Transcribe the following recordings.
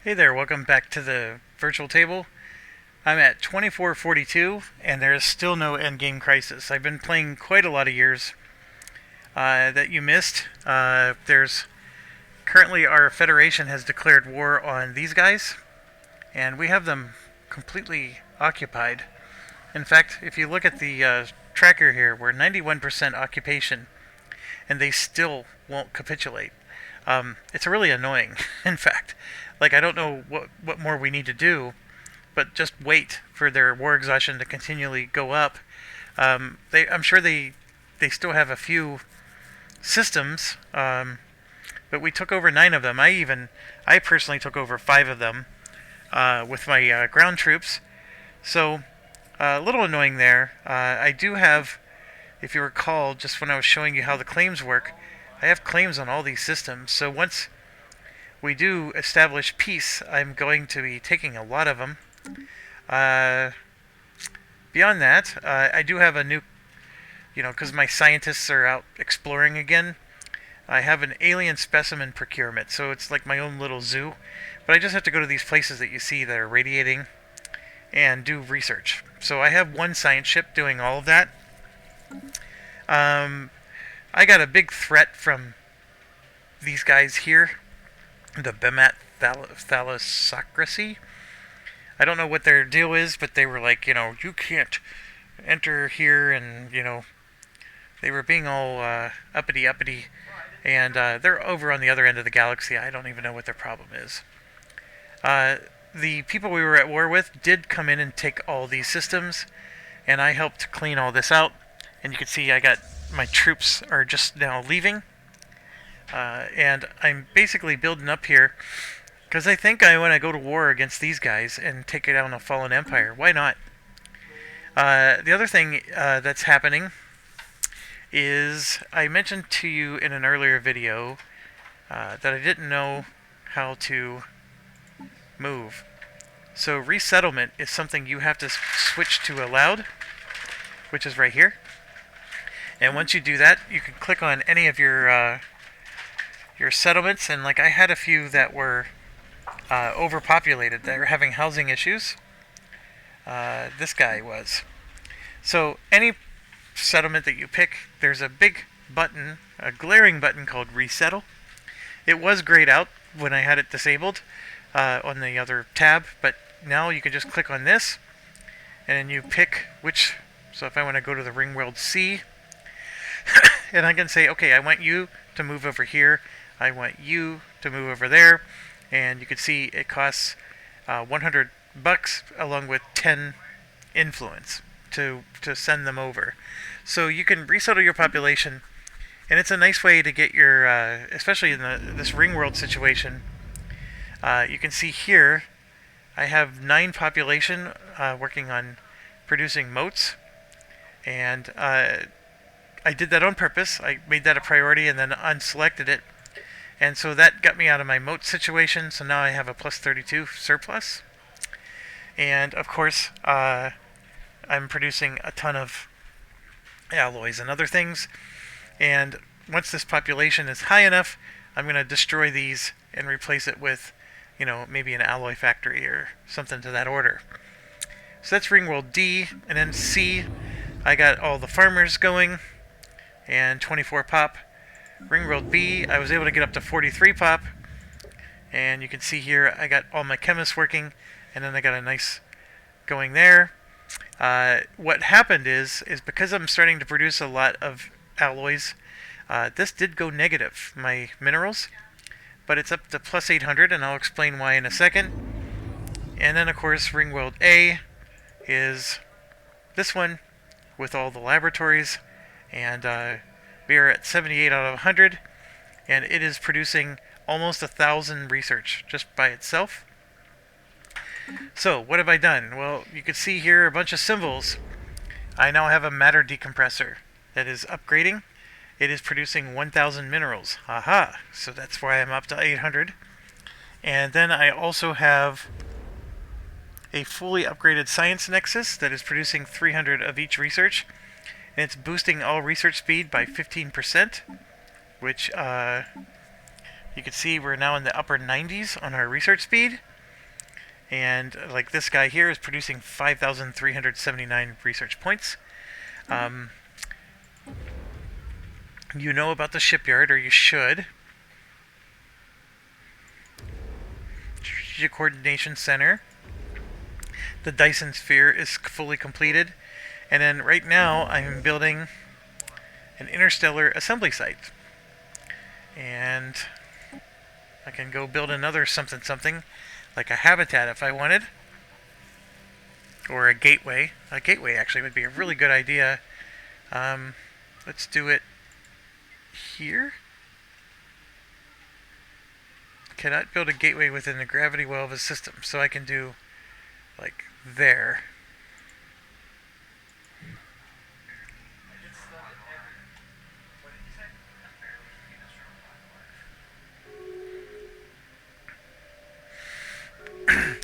Hey there, welcome back to the virtual table. I'm at 2442, and there's still no Endgame Crisis. I've been playing quite a lot of years that you missed. There's currently our Federation has declared war on these guys, and we have them completely occupied. In fact, if you look at the tracker here, we're 91% occupation, and they still won't capitulate. It's really annoying, in fact. Like, I don't know what more we need to do, but just wait for their war exhaustion to continually go up. I'm sure they still have a few systems, but we took over 9 of them. I personally took over 5 of them with my ground troops. So, a little annoying there. I do have, if you recall, just when I was showing you how the claims work, I have claims on all these systems. So once we do establish peace, I'm going to be taking a lot of them. Beyond that, I do have a new, because my scientists are out exploring again, I have an alien specimen procurement, so it's like my own little zoo. But I just have to go to these places that you see that are radiating and do research. So I have one science ship doing all of that. I got a big threat from these guys here, the Bemat Thalassocracy. I don't know what their deal is, but they were like, you can't enter here, and, they were being all uppity, and they're over on the other end of the galaxy. I don't even know what their problem is. The people we were at war with did come in and take all these systems, and I helped clean all this out, and you can see I got my troops are just now leaving, and I'm basically building up here because I think I want to go to war against these guys and take it down a fallen empire. Why not? The other thing that's happening is I mentioned to you in an earlier video that I didn't know how to move. So resettlement is something you have to switch to allowed, which is right here. And once you do that, you can click on any of your settlements, and like I had a few that were overpopulated, that were having housing issues. This guy was. So any settlement that you pick, there's a big button, a glaring button called Resettle. It was grayed out when I had it disabled on the other tab, but now you can just click on this, and then you pick which. So if I want to go to the ring world C, and I can say, okay, I want you to move over here, I want you to move over there, and you can see it costs $100 along with 10 influence to send them over. So you can resettle your population, and it's a nice way to get your, especially in this ring world situation. You can see here, I have 9 population working on producing motes, and I did that on purpose. I made that a priority and then unselected it. And so that got me out of my moat situation. So now I have a plus 32 surplus. And of course, I'm producing a ton of alloys and other things. And once this population is high enough, I'm going to destroy these and replace it with, maybe an alloy factory or something to that order. So that's Ringworld D. And then C, I got all the farmers going and 24 pop. Ringworld B, I was able to get up to 43 pop, and you can see here I got all my chemists working, and then I got a nice going there. What happened is because I'm starting to produce a lot of alloys, this did go negative, my minerals, but it's up to plus 800, and I'll explain why in a second. And then of course Ringworld A is this one with all the laboratories, and we are at 78 out of 100, and it is producing almost 1,000 research just by itself. So what have I done? Well, you can see here a bunch of symbols. I now have a matter decompressor that is upgrading. It is producing 1,000 minerals. Aha! So that's why I'm up to 800. And then I also have a fully upgraded science nexus that is producing 300 of each research. And it's boosting all research speed by 15%, which you can see we're now in the upper 90s on our research speed. And like this guy here is producing 5,379 research points. You know about the shipyard, or you should. Strategic Coordination Center. The Dyson Sphere is fully completed. And then right now I'm building an interstellar assembly site. And I can go build another something, like a habitat if I wanted. Or a gateway. A gateway actually would be a really good idea. Let's do it here. Cannot build a gateway within the gravity well of a system, so I can do like there.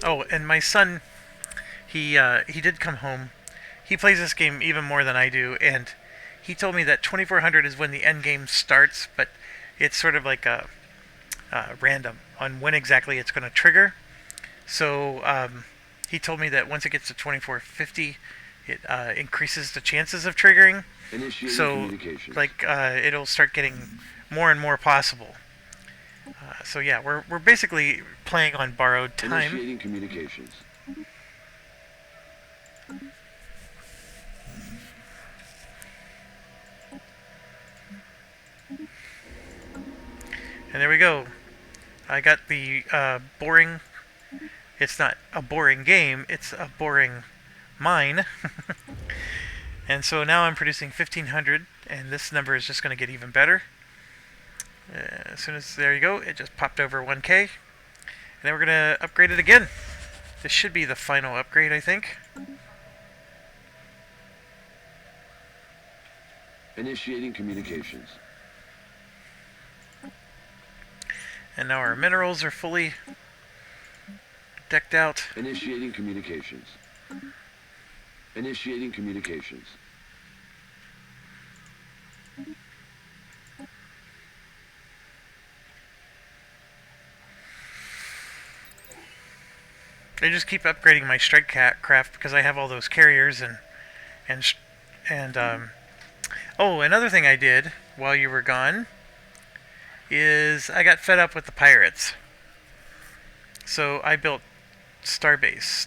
Oh, and my son, he did come home. He plays this game even more than I do, and he told me that 2400 is when the end game starts, but it's sort of like a random on when exactly it's going to trigger. So he told me that once it gets to 2450, it increases the chances of triggering. So like it'll start getting more and more possible. So yeah, we're basically playing on borrowed time. Initiating communications. And there we go. I got the boring. It's not a boring game, it's a boring mine. And so now I'm producing 1500, and this number is just going to get even better. As soon as, there you go, it just popped over 1k. And then we're going to upgrade it again. This should be the final upgrade, I think. Initiating communications. And now our minerals are fully decked out. Initiating communications. Initiating communications. I just keep upgrading my strike craft because I have all those carriers oh, another thing I did while you were gone is I got fed up with the pirates. So I built Starbase.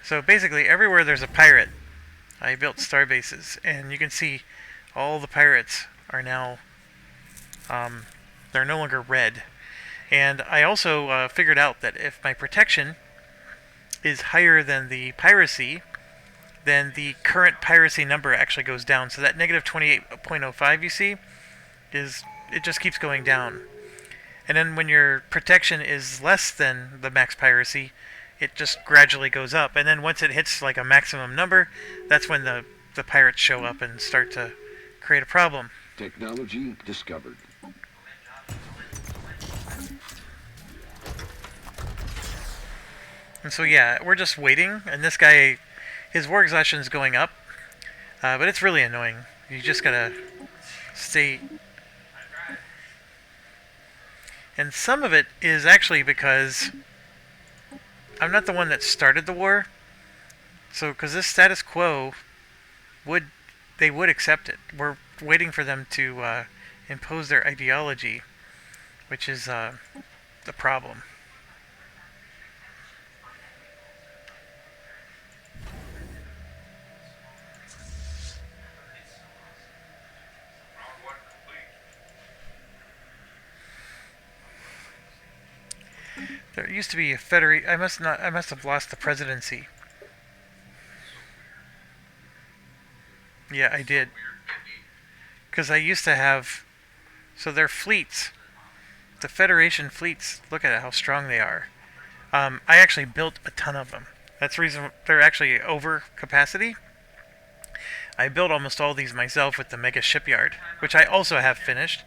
So basically everywhere there's a pirate, I built starbases, and you can see all the pirates are now they're no longer red. And I also figured out that if my protection is higher than the piracy, then the current piracy number actually goes down. So that negative 28.05 you see, it just keeps going down. And then when your protection is less than the max piracy, it just gradually goes up. And then once it hits like a maximum number, that's when the pirates show up and start to create a problem. Technology discovered. And so yeah, we're just waiting, and this guy, his war exhaustion is going up, but it's really annoying. You just gotta stay. And some of it is actually because I'm not the one that started the war. So, because this status quo would accept it. We're waiting for them to impose their ideology, which is the problem. There used to be a federation. I must have lost the presidency. Yeah, I did. Because I used to have. So their fleets, the Federation fleets. Look at how strong they are. I actually built a ton of them. That's the reason they're actually over capacity. I built almost all these myself with the mega shipyard, which I also have finished.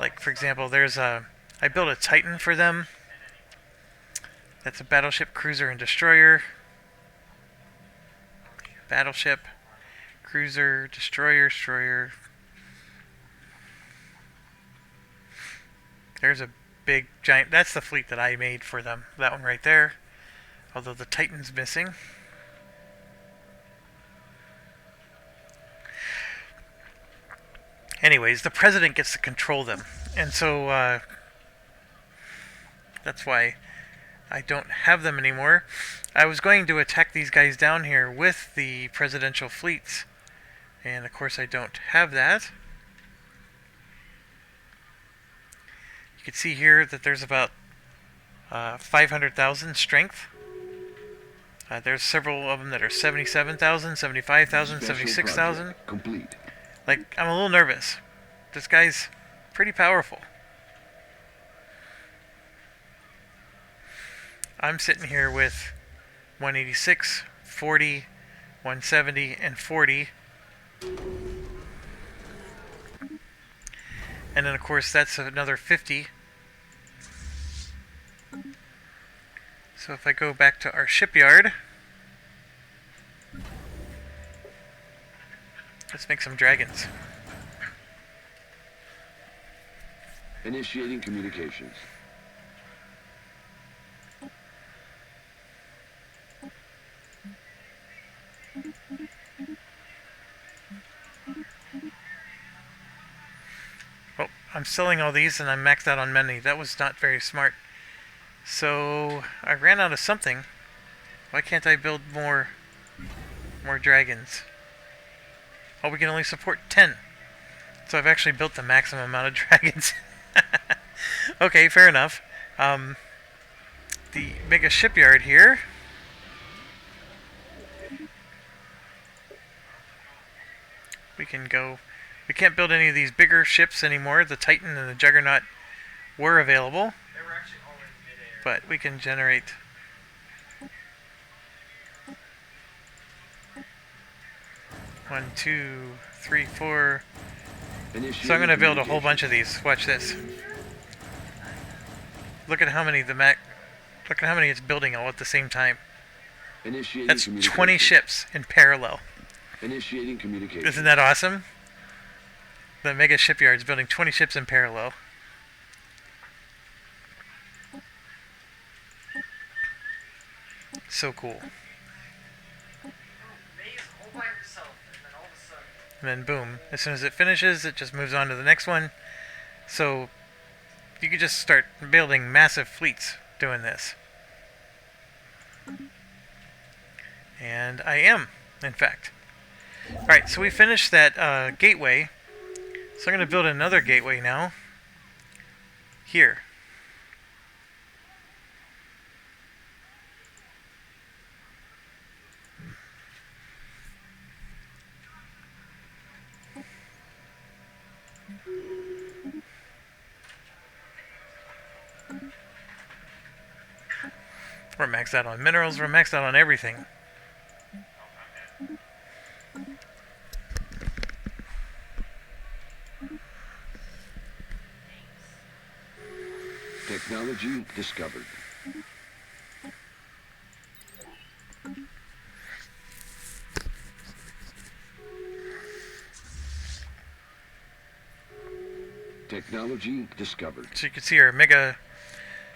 Like for example, I built a Titan for them. That's a battleship, cruiser, and destroyer. Battleship, cruiser, destroyer. There's a big giant. That's the fleet that I made for them. That one right there. Although the Titan's missing. Anyways, the president gets to control them, and so that's why I don't have them anymore. I was going to attack these guys down here with the presidential fleets, and of course I don't have that. You can see here that there's about 500,000 strength. There's several of them that are 77,000, 75,000, 76,000. Complete. Like, I'm a little nervous. This guy's pretty powerful. I'm sitting here with 186, 40, 170, and 40. And then, of course, that's another 50. So if I go back to our shipyard, let's make some dragons. Initiating communications. Oh, I'm selling all these and I'm maxed out on many. That was not very smart. So I ran out of something. Why can't I build more dragons? Oh, we can only support 10. So I've actually built the maximum amount of dragons. Okay, fair enough. The mega shipyard here. We can go. We can't build any of these bigger ships anymore. The Titan and the Juggernaut were available. They were actually all in midair. But we can generate. One, two, three, four. Initiating So I'm going to build a whole bunch of communications. these. Watch this. Look at how many Look at how many it's building all at the same time. Initiating That's 20 communications. ships in parallel. Initiating communications. Isn't that awesome? The mega shipyard's building 20 ships in parallel. So cool. May's all by herself, and then all of a sudden, And then boom, as soon as it finishes, it just moves on to the next one. So you could just start building massive fleets doing this. And I am, in fact. Alright, so we finished that gateway. So I'm going to build another gateway now. Here. We're maxed out on minerals, we're maxed out on everything. Technology discovered. Technology discovered. So you can see our mega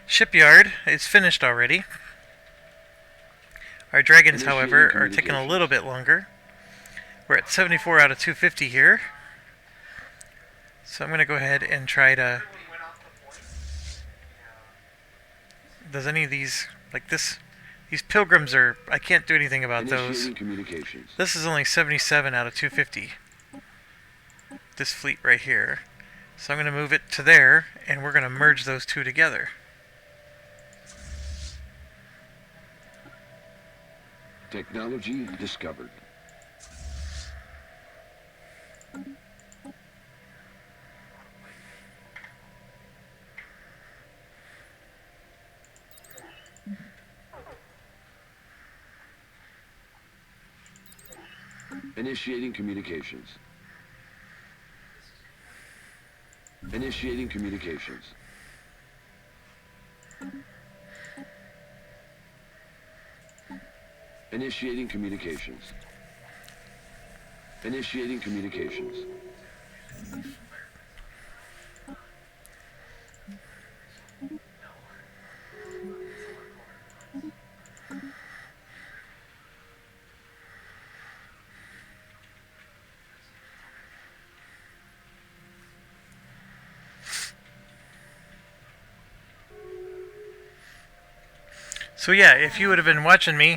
shipyard is finished already. Our dragons, however, are taking a little bit longer. We're at 74 out of 250 here. So I'm going to go ahead and try to... everyone went off the point. Does any of these, like this, these pilgrims are... I can't do anything about those. Initiating communications. This is only 77 out of 250. This fleet right here. So I'm going to move it to there, and we're going to merge those two together. Technology discovered. Initiating communications. Initiating communications. Initiating communications. Initiating communications. So yeah, if you would have been watching me,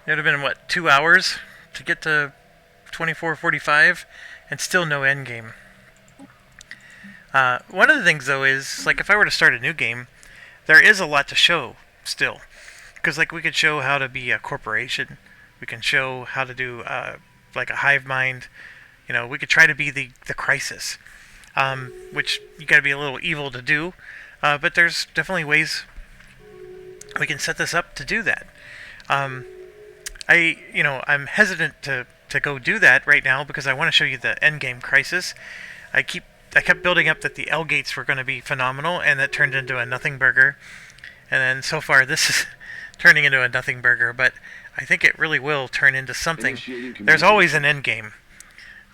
it would have been, what, 2 hours to get to 24:45 and still no endgame. One of the things, though, is, like, if I were to start a new game, there is a lot to show still. Because, like, we could show how to be a corporation. We can show how to do, like, a hive mind. You know, we could try to be the Crisis. Which you gotta be a little evil to do. But there's definitely ways we can set this up to do that. I'm hesitant to go do that right now because I want to show you the Endgame Crisis. I kept building up that the L gates were going to be phenomenal, and that turned into a nothing burger. And then so far, this is turning into a nothing burger, but I think it really will turn into something. There's always an end game.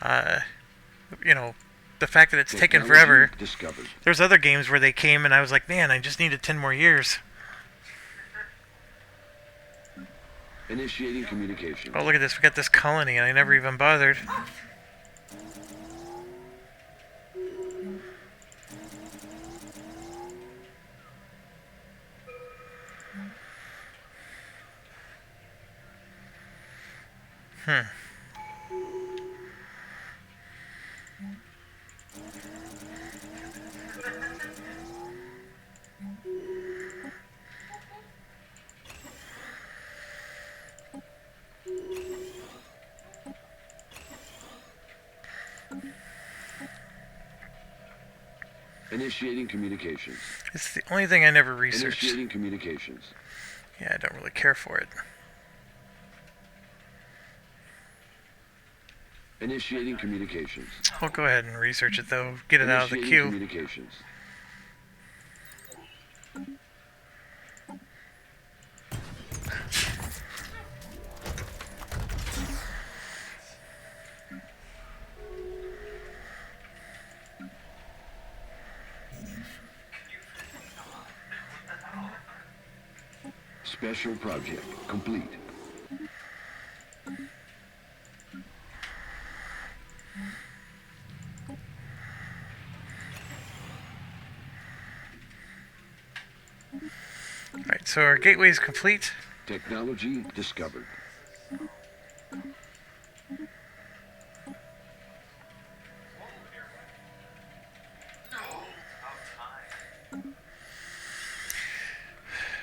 The fact that it's taken forever. Discovered. There's other games where they came and I was like, man, I just needed 10 more years. Initiating communication. Oh, look at this. We got this colony and I never even bothered. Initiating communications. It's the only thing I never researched. Initiating communications. Yeah, I don't really care for it. Initiating communications. I'll go ahead and research it though. Get it out of the Initiating queue. communications. Special project complete. Alright, so our gateway is complete. Technology discovered.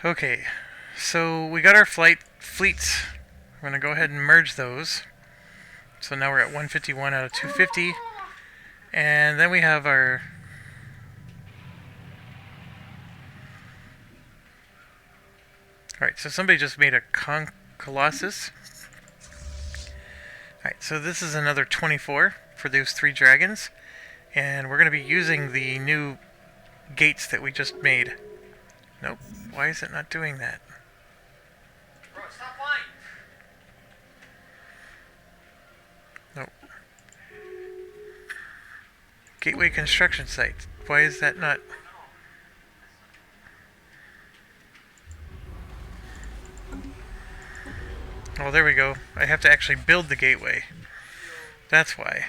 Okay, so we got our fleets. We're going to go ahead and merge those. So now we're at 151 out of 250. And then we have our... Alright, so somebody just made a Colossus. Alright, so this is another 24 for those 3 dragons. And we're going to be using the new gates that we just made. Nope. Why is it not doing that? Bro, stop lying. Nope. Gateway construction site. Why is that not... Oh, there we go. I have to actually build the gateway. That's why.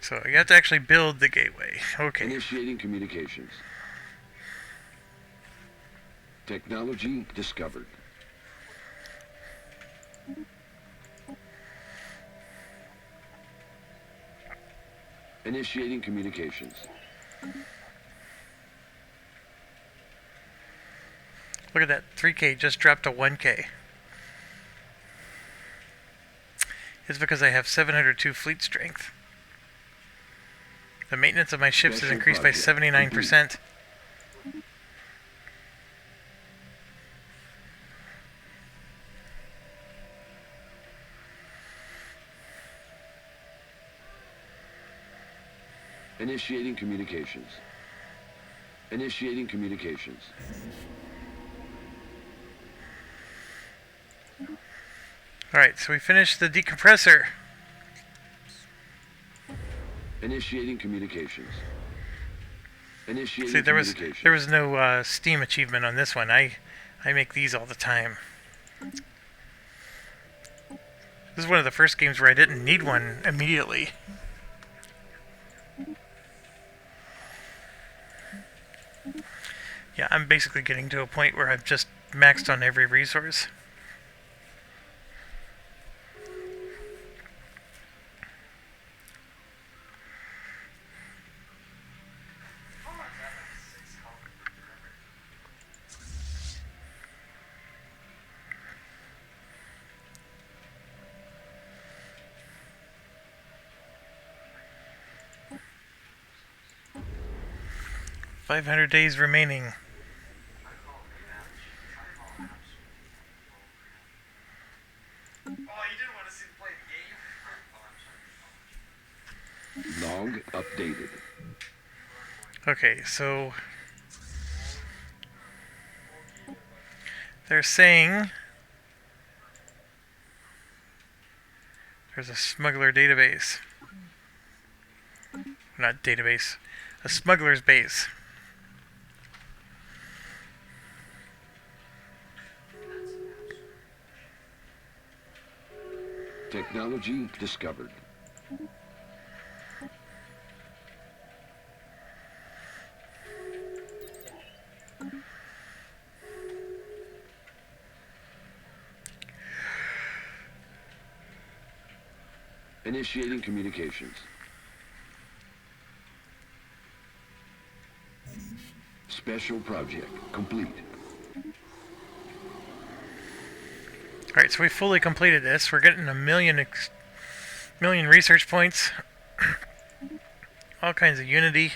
So you have to actually build the gateway. Okay. Initiating communications. Technology discovered. Initiating communications. Look at that. 3K just dropped to 1K. It's because I have 702 fleet strength. The maintenance of my ships has Special increased by project 79%. Initiating communications. Initiating communications. Alright, so we finished the decompressor. Initiating communications. Initiating See, there communications. was no Steam achievement on this one. I make these all the time. This is one of the first games where I didn't need one immediately. Yeah, I'm basically getting to a point where I've just maxed on every resource. How long is that? Like 6 colors? Remember? 500 days remaining. I call it rematch. I call it absolute. Oh, you didn't want to see me play the game? Oh, I'm sorry. Log updated. Okay, so they're saying there's a smuggler database. Not database, a smuggler's base. Technology discovered. Initiating communications. Special project complete. Alright, so we fully completed this. We're getting a million research points. All kinds of unity.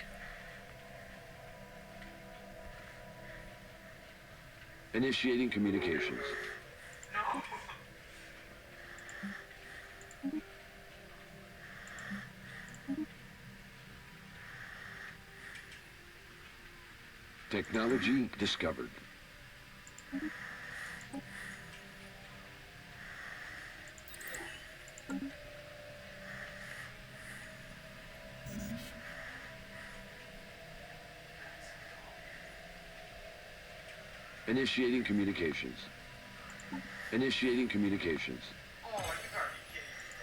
Initiating communications. No! Technology discovered. Initiating communications. Initiating communications. Oh, you gotta be kidding me,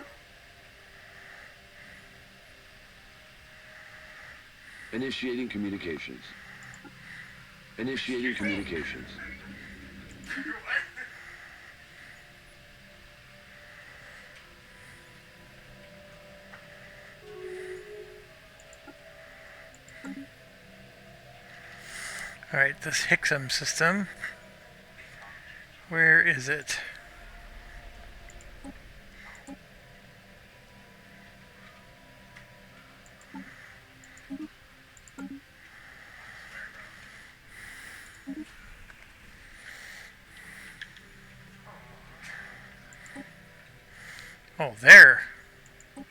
bro. Initiating communications. Initiating communications. What? Alright, this Hixum system. Where is it? Oh, there. Oh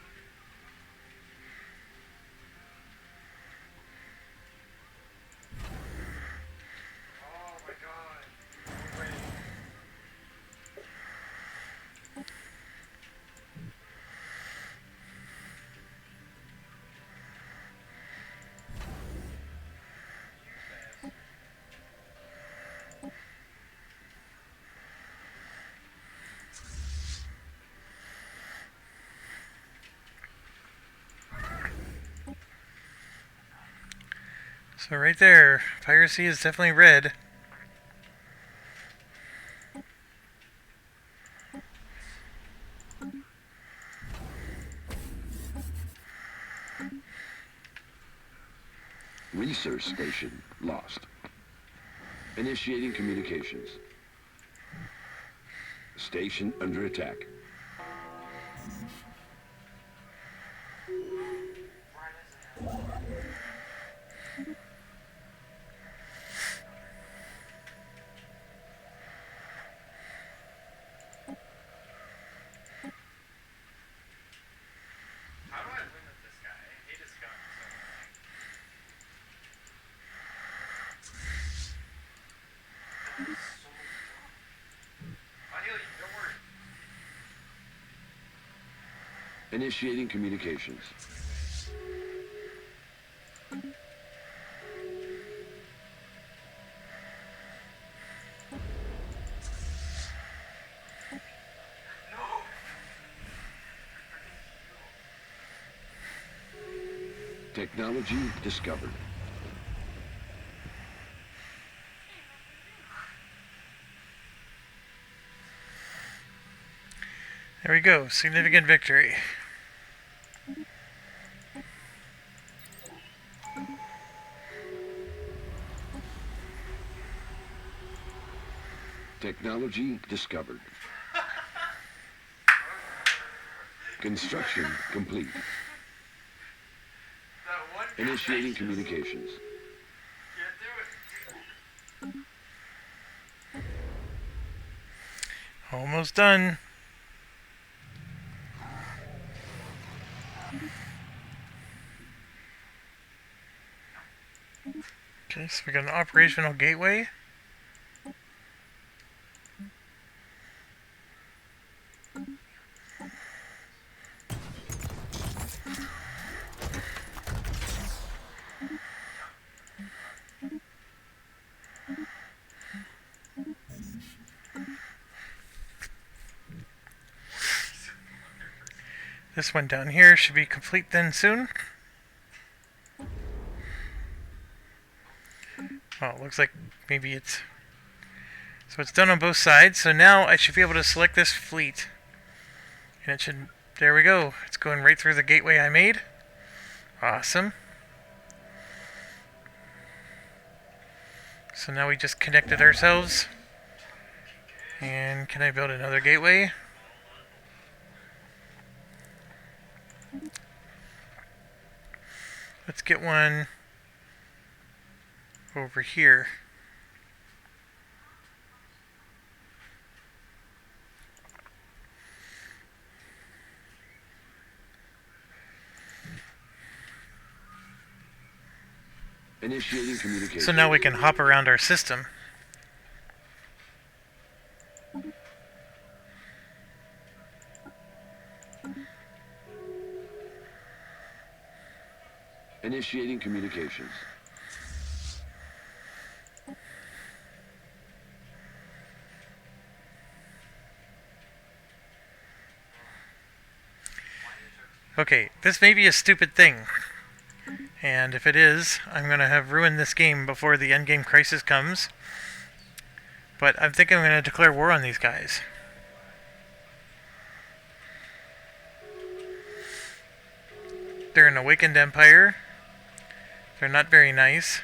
my god. Wait. You bastard. So right there, piracy is definitely red. Research station lost. Initiating communications. Station under attack. Right as it happened. How do I win with this guy? I hate his gun so much. So I'll heal you, don't worry. Initiating communications. No! Technology discovered. There we go. Significant victory. Technology discovered. Construction complete. That one guy Initiating just communications. can't do it. Almost done. Okay, so we got an operational gateway. This one down here should be complete then soon. Oh, it looks like maybe it's... So it's done on both sides, so now I should be able to select this fleet. And it should... There we go. It's going right through the gateway I made. Awesome. So now we just connected ourselves. And can I build another gateway? Let's get one over here. Initiating communications. So now we can hop around our system. Initiating communications. Okay, this may be a stupid thing. And if it is, I'm going to have ruined this game before the Endgame Crisis comes. But I'm thinking I'm going to declare war on these guys. They're an awakened empire. They're not very nice.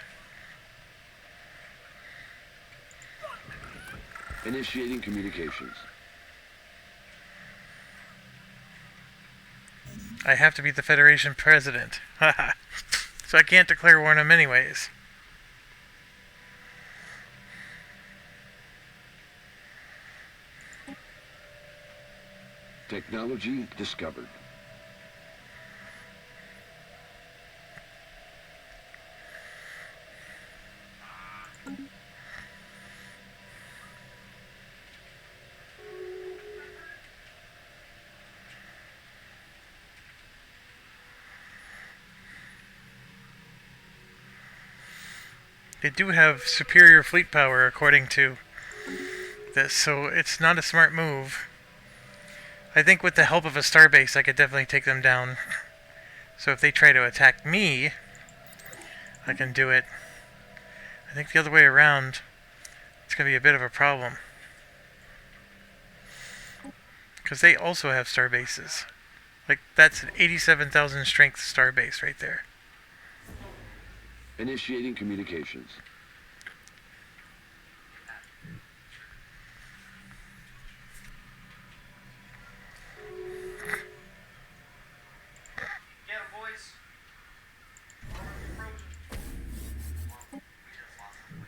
Initiating communications. I have to be the Federation president. Haha. So I can't declare war on them anyways. Technology discovered. They do have superior fleet power according to this, so it's not a smart move. I think with the help of a starbase I could definitely take them down. So if they try to attack me, I can do it. I think the other way around, it's going to be a bit of a problem. Because they also have starbases. Like, that's an 87,000 strength starbase right there. Initiating communications. Get him, boys. Frozen. Well, we just lost him.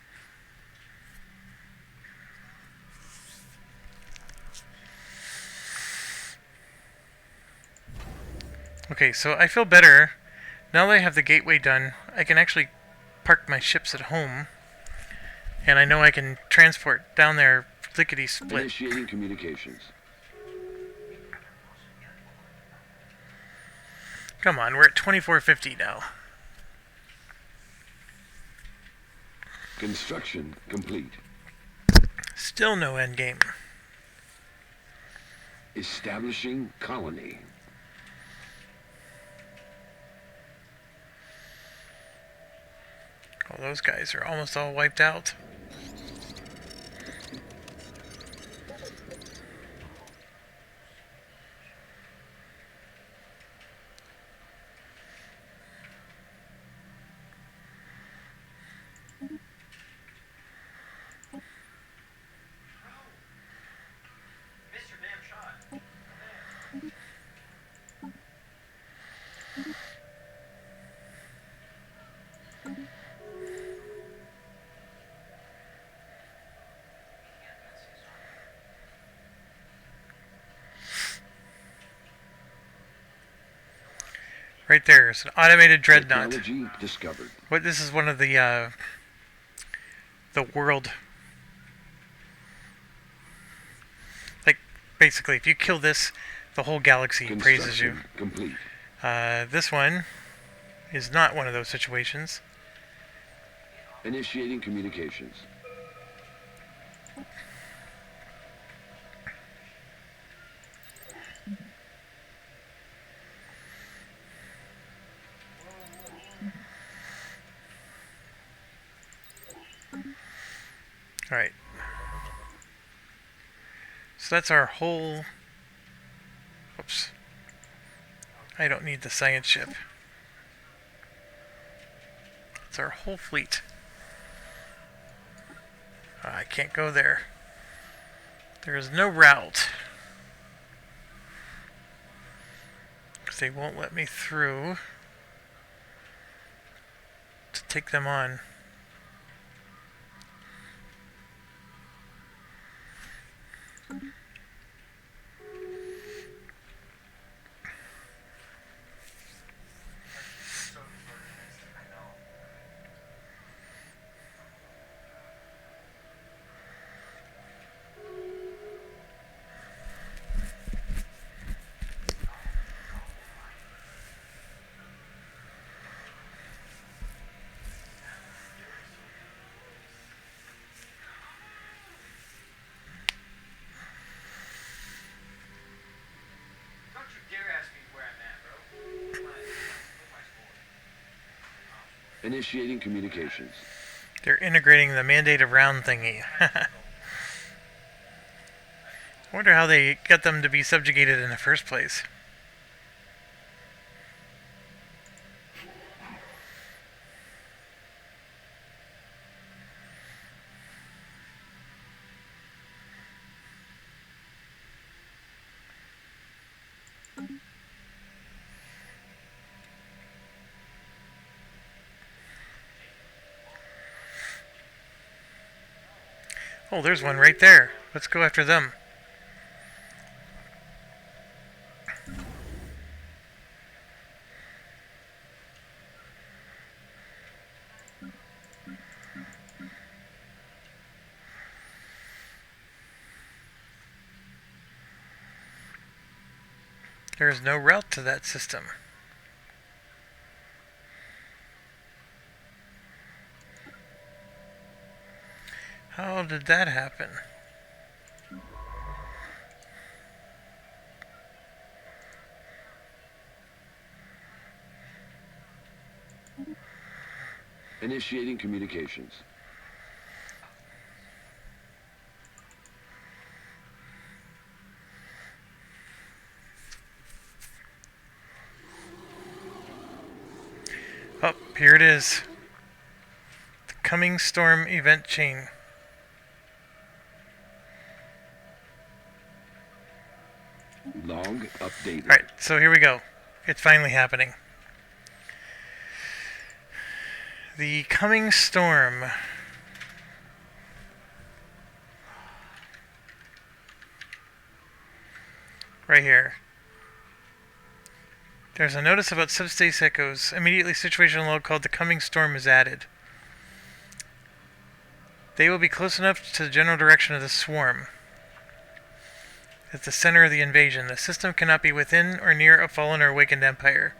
Okay, so I feel better. Now that I have the gateway done, I can actually park my ships at home. And I know I can transport down there lickety-split. Initiating communications. Come on, we're at 2450 now. Construction complete. Still no endgame. Establishing colony. Oh, those guys are almost all wiped out. Right there. It's an automated dreadnought. Technology discovered. What? This is one of the world. Like, basically, if you kill this, the whole galaxy praises you. Construction complete. This one is not one of those situations. Initiating communications. Alright. So that's our whole... Oops. I don't need the science ship. It's our whole fleet. I can't go there. There is no route. Because they won't let me through to take them on. So disorganized. I know. Don't you dare ask me where I'm at, bro. Come on, take my sword. Initiating communications. They're integrating the mandate of round thingy. I wonder how they got them to be subjugated in the first place. Oh, there's one right there. Let's go after them. There is no route to that system. How did that happen? Initiating communications. Oh, here it is. The coming storm event chain. Log updated. Alright, so here we go. It's finally happening. The coming storm. Right here. There's a notice about subspace echoes. Immediately situational log called the coming storm is added. They will be close enough to the general direction of the swarm. At the center of the invasion. The system cannot be within or near a fallen or awakened empire.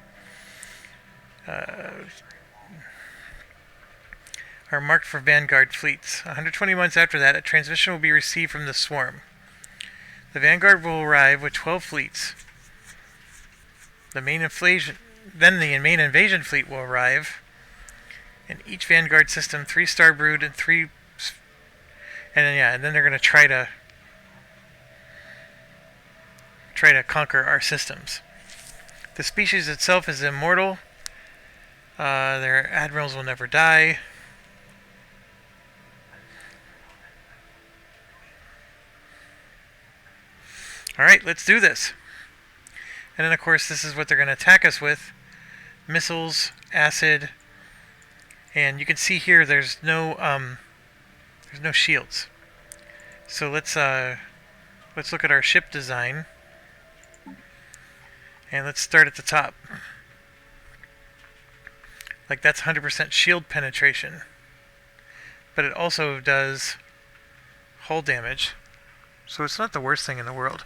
Are marked for Vanguard fleets. 120 months after that, a transmission will be received from the swarm. The Vanguard will arrive with 12 fleets. The main invasion fleet will arrive. And each Vanguard system, 3 Starbrood and 3... And then they're going to try to conquer our systems. The species itself is immortal. Their admirals will never die. Alright, let's do this. And then of course this is what they're going to attack us with. Missiles, acid, and you can see here there's no shields. So let's look at our ship design. And let's start at the top. Like that's 100% shield penetration. But it also does hull damage. So it's not the worst thing in the world.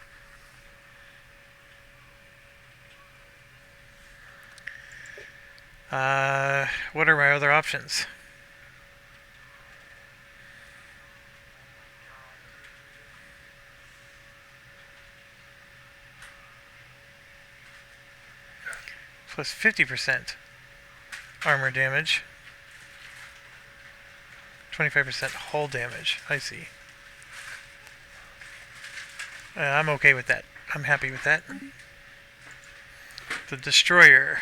What are my other options? Plus 50% armor damage. 25% hull damage. I see. I'm okay with that. I'm happy with that. The destroyer.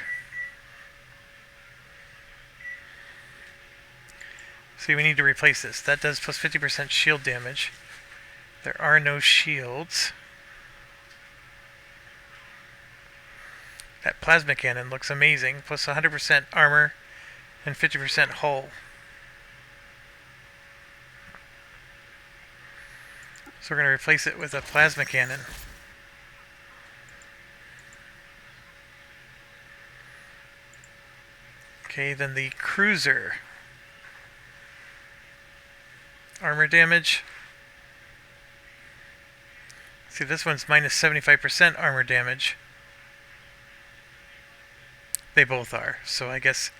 See, we need to replace this. That does plus 50% shield damage. There are no shields. That plasma cannon looks amazing. Plus 100% armor and 50% hull. So we're going to replace it with a plasma cannon. Okay, then the cruiser. Armor damage. See, this one's minus 75% armor damage. They both are. So I guess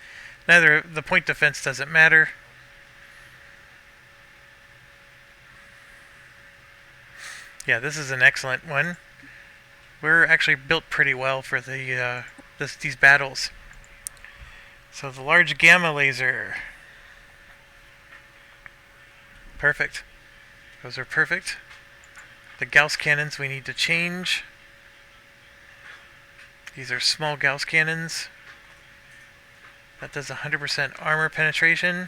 neither the point defense doesn't matter. Yeah, this is an excellent one. We're actually built pretty well for the these battles. So the large gamma laser. Perfect. Those are perfect. The Gauss cannons we need to change. These are small Gauss cannons. That does 100% armor penetration.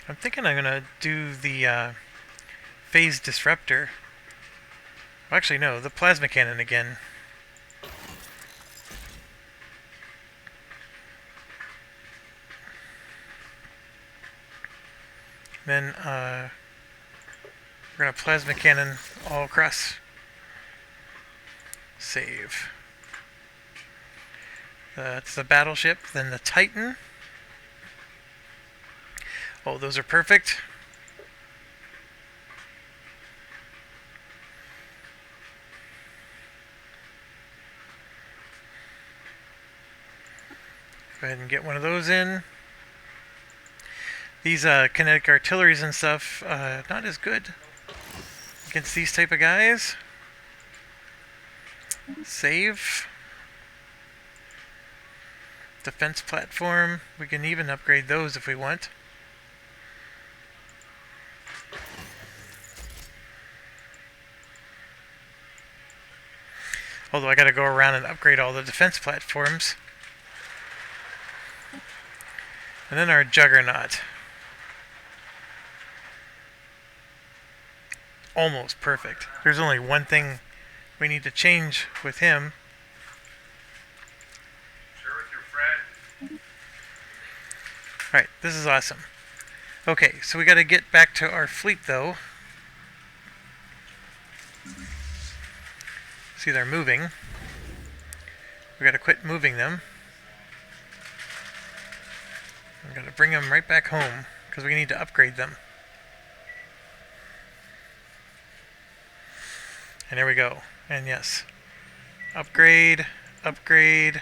I'm thinking I'm gonna do the phase disruptor. Well, actually, no, the plasma cannon again. Then we're gonna plasma cannon all across. Save. That's the battleship. Then the Titan. Oh, those are perfect. Go ahead and get one of those in. These kinetic artilleries and stuff, not as good against these type of guys. Save. Defense platform. We can even upgrade those if we want. Although I gotta go around and upgrade all the defense platforms. And then our Juggernaut. Almost perfect. There's only one thing we need to change with him. Share with your friend. Alright, this is awesome. Okay, so we gotta get back to our fleet though. See, they're moving. We gotta quit moving them. We're gonna bring them right back home because we need to upgrade them. And there we go. And yes, upgrade, upgrade,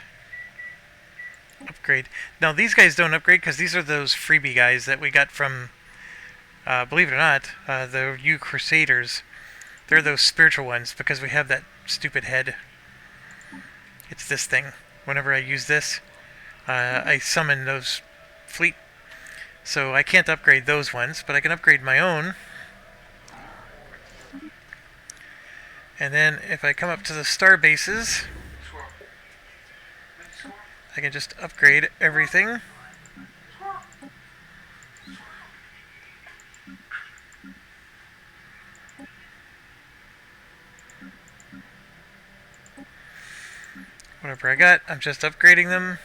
upgrade. Now these guys don't upgrade because these are those freebie guys that we got from, believe it or not, the U Crusaders. They're those spiritual ones because we have that stupid head. It's this thing. Whenever I use this, I summon those fleet. So I can't upgrade those ones, but I can upgrade my own. And then if I come up to the star bases, I can just upgrade everything. Whatever I got, I'm just upgrading them.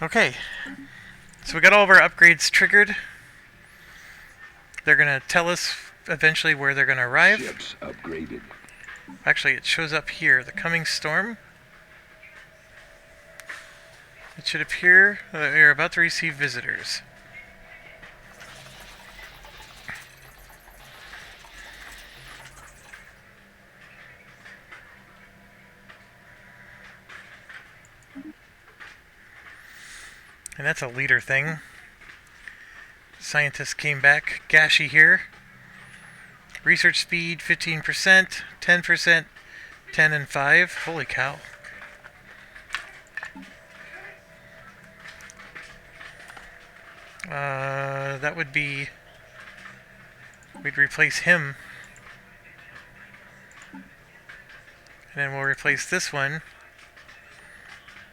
Okay, so we got all of our upgrades triggered. They're gonna tell us eventually where they're gonna arrive. Ships upgraded. Actually, it shows up here. The coming storm. It should appear you're about to receive visitors. And that's a leader thing. Scientists came back. Gashi here. Research speed 15%, 10%, 10 and 5. Holy cow. That would be... We'd replace him. And then we'll replace this one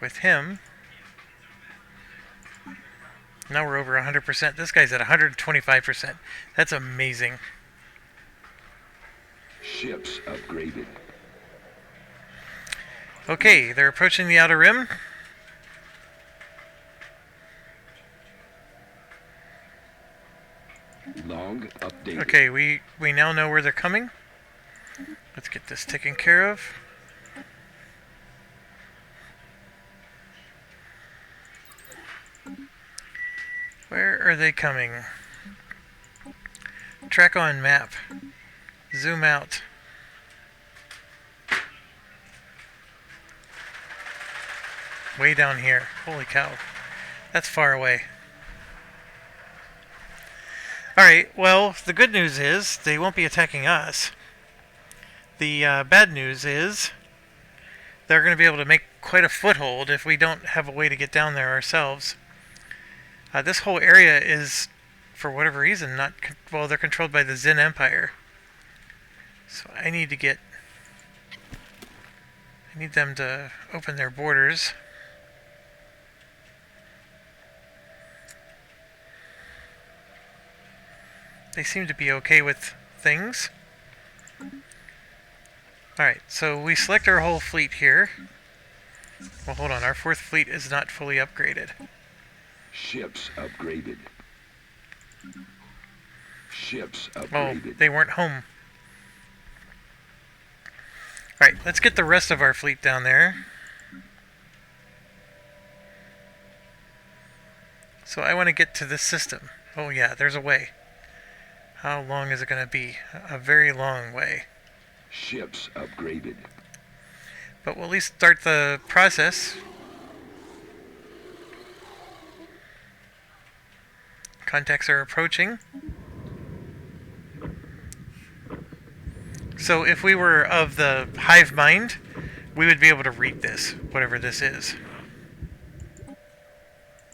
with him. Now we're over 100%. This guy's at 125%. That's amazing. Ships upgraded. Okay, they're approaching the outer rim. Log updated. Okay, we now know where they're coming. Let's get this taken care of. Where are they coming? Track on map. Zoom out. Way down here. Holy cow. That's far away. Alright, well, the good news is they won't be attacking us. The bad news is they're going to be able to make quite a foothold if we don't have a way to get down there ourselves. This whole area is, for whatever reason, not... well, they're controlled by the Zen Empire. So I need them to open their borders. They seem to be okay with things. Alright, so we select our whole fleet here. Well, hold on, our 4th fleet is not fully upgraded. Ships upgraded. Ships Oh, upgraded. they weren't home. Alright, let's get the rest of our fleet down there. So I want to get to this system. Oh yeah, there's a way. How long is it going to be? A very long way. Ships upgraded. But we'll at least start the process. Contacts are approaching. So if we were of the hive mind, we would be able to read this, whatever this is.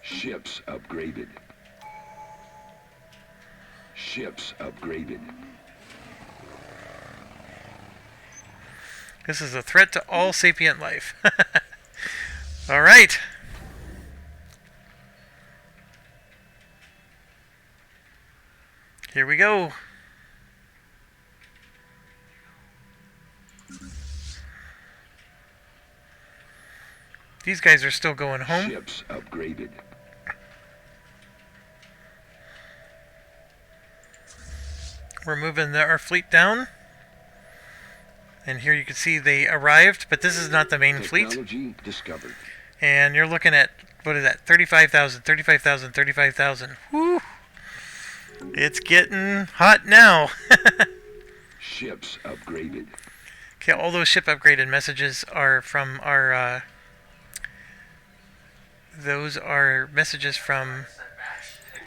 Ships upgraded. Ships upgraded. This is a threat to all sapient life. Alright. Here we go. These guys are still going home. Ships upgraded. We're moving our fleet down. And here you can see they arrived, but this is not the main fleet. Technology discovered. And you're looking at, what is that, 35,000, 35,000, 35,000. Woo! It's getting hot now. Ships upgraded. Okay, all those ship upgraded messages are from our, those are messages from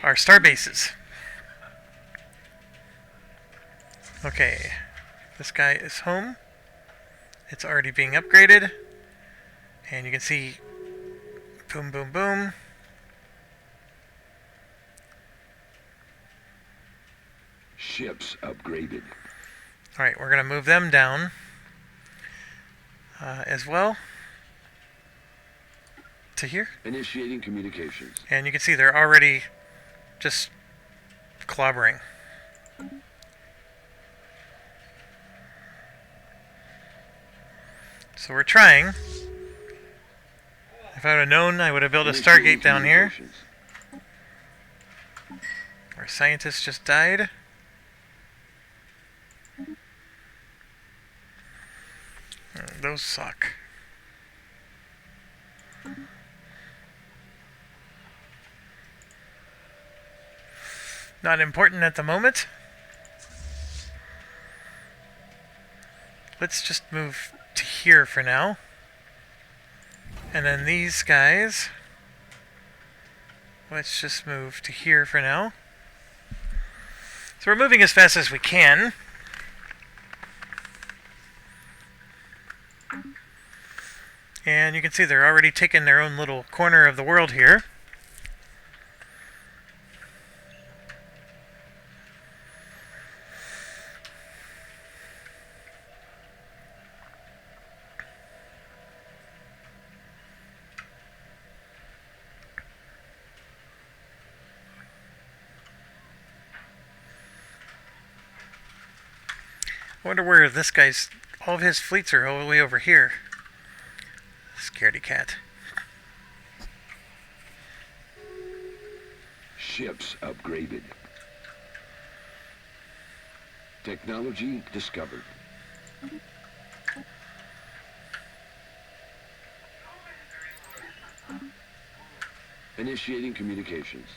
our star bases. Okay, this guy is home. It's already being upgraded. And you can see, boom, boom, boom. Ships upgraded. Alright, we're going to move them down as well to here. Initiating communications. And you can see they're already just clobbering. So we're trying. If If I would have known, I would have built a Stargate down here. Our scientists just died. Those suck. Not important at the moment. Let's just move to here for now. And then these guys, let's just move to here for now. So we're moving as fast as we can. And you can see they're already taking their own little corner of the world here. I wonder where this guy's... all of his fleets are all the way over here. Scaredy cat. Ships upgraded. Technology discovered. Initiating communications.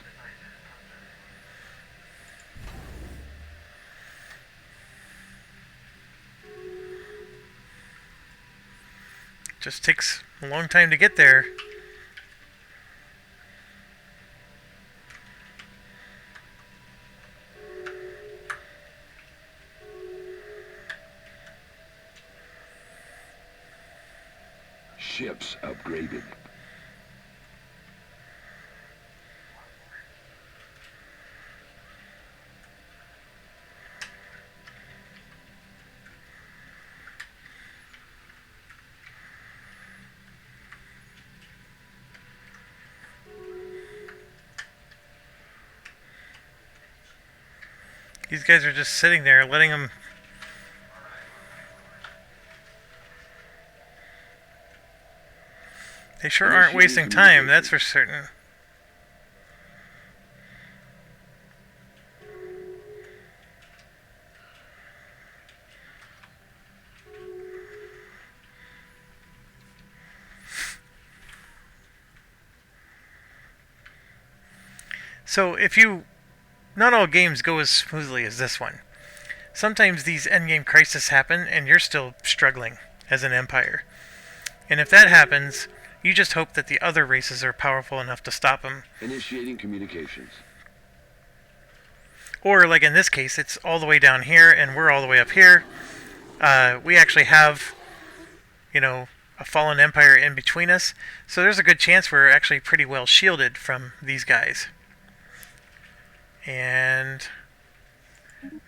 Just takes a long time to get there. Ships upgraded. These guys are just sitting there, letting them... They sure aren't wasting time, that's for certain. So if you... Not all games go as smoothly as this one. Sometimes these Endgame Crisis happen and you're still struggling as an empire. And if that happens, you just hope that the other races are powerful enough to stop them. Initiating communications. Or, like in this case, it's all the way down here and we're all the way up here. We actually have, you know, a fallen empire in between us. So there's a good chance we're actually pretty well shielded from these guys. And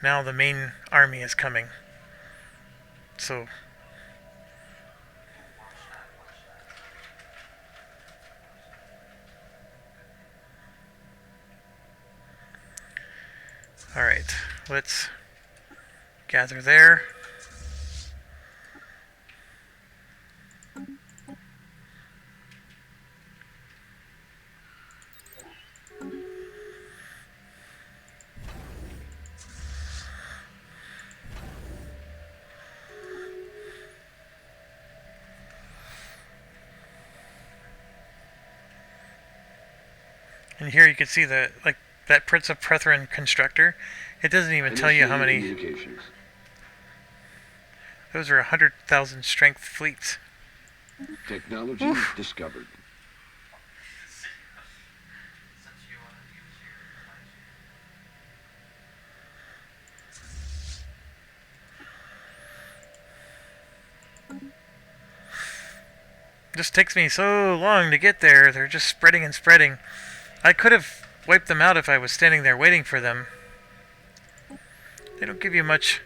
now the main army is coming. So alright, let's gather there. And here you can see the, like, that Prince of Prethrin constructor. It doesn't even tell you how many. Those are 100,000 strength fleets. Technology Oof. discovered. Just takes me so long to get there. They're just spreading and spreading. I could have wiped them out if I was standing there waiting for them. They don't give you much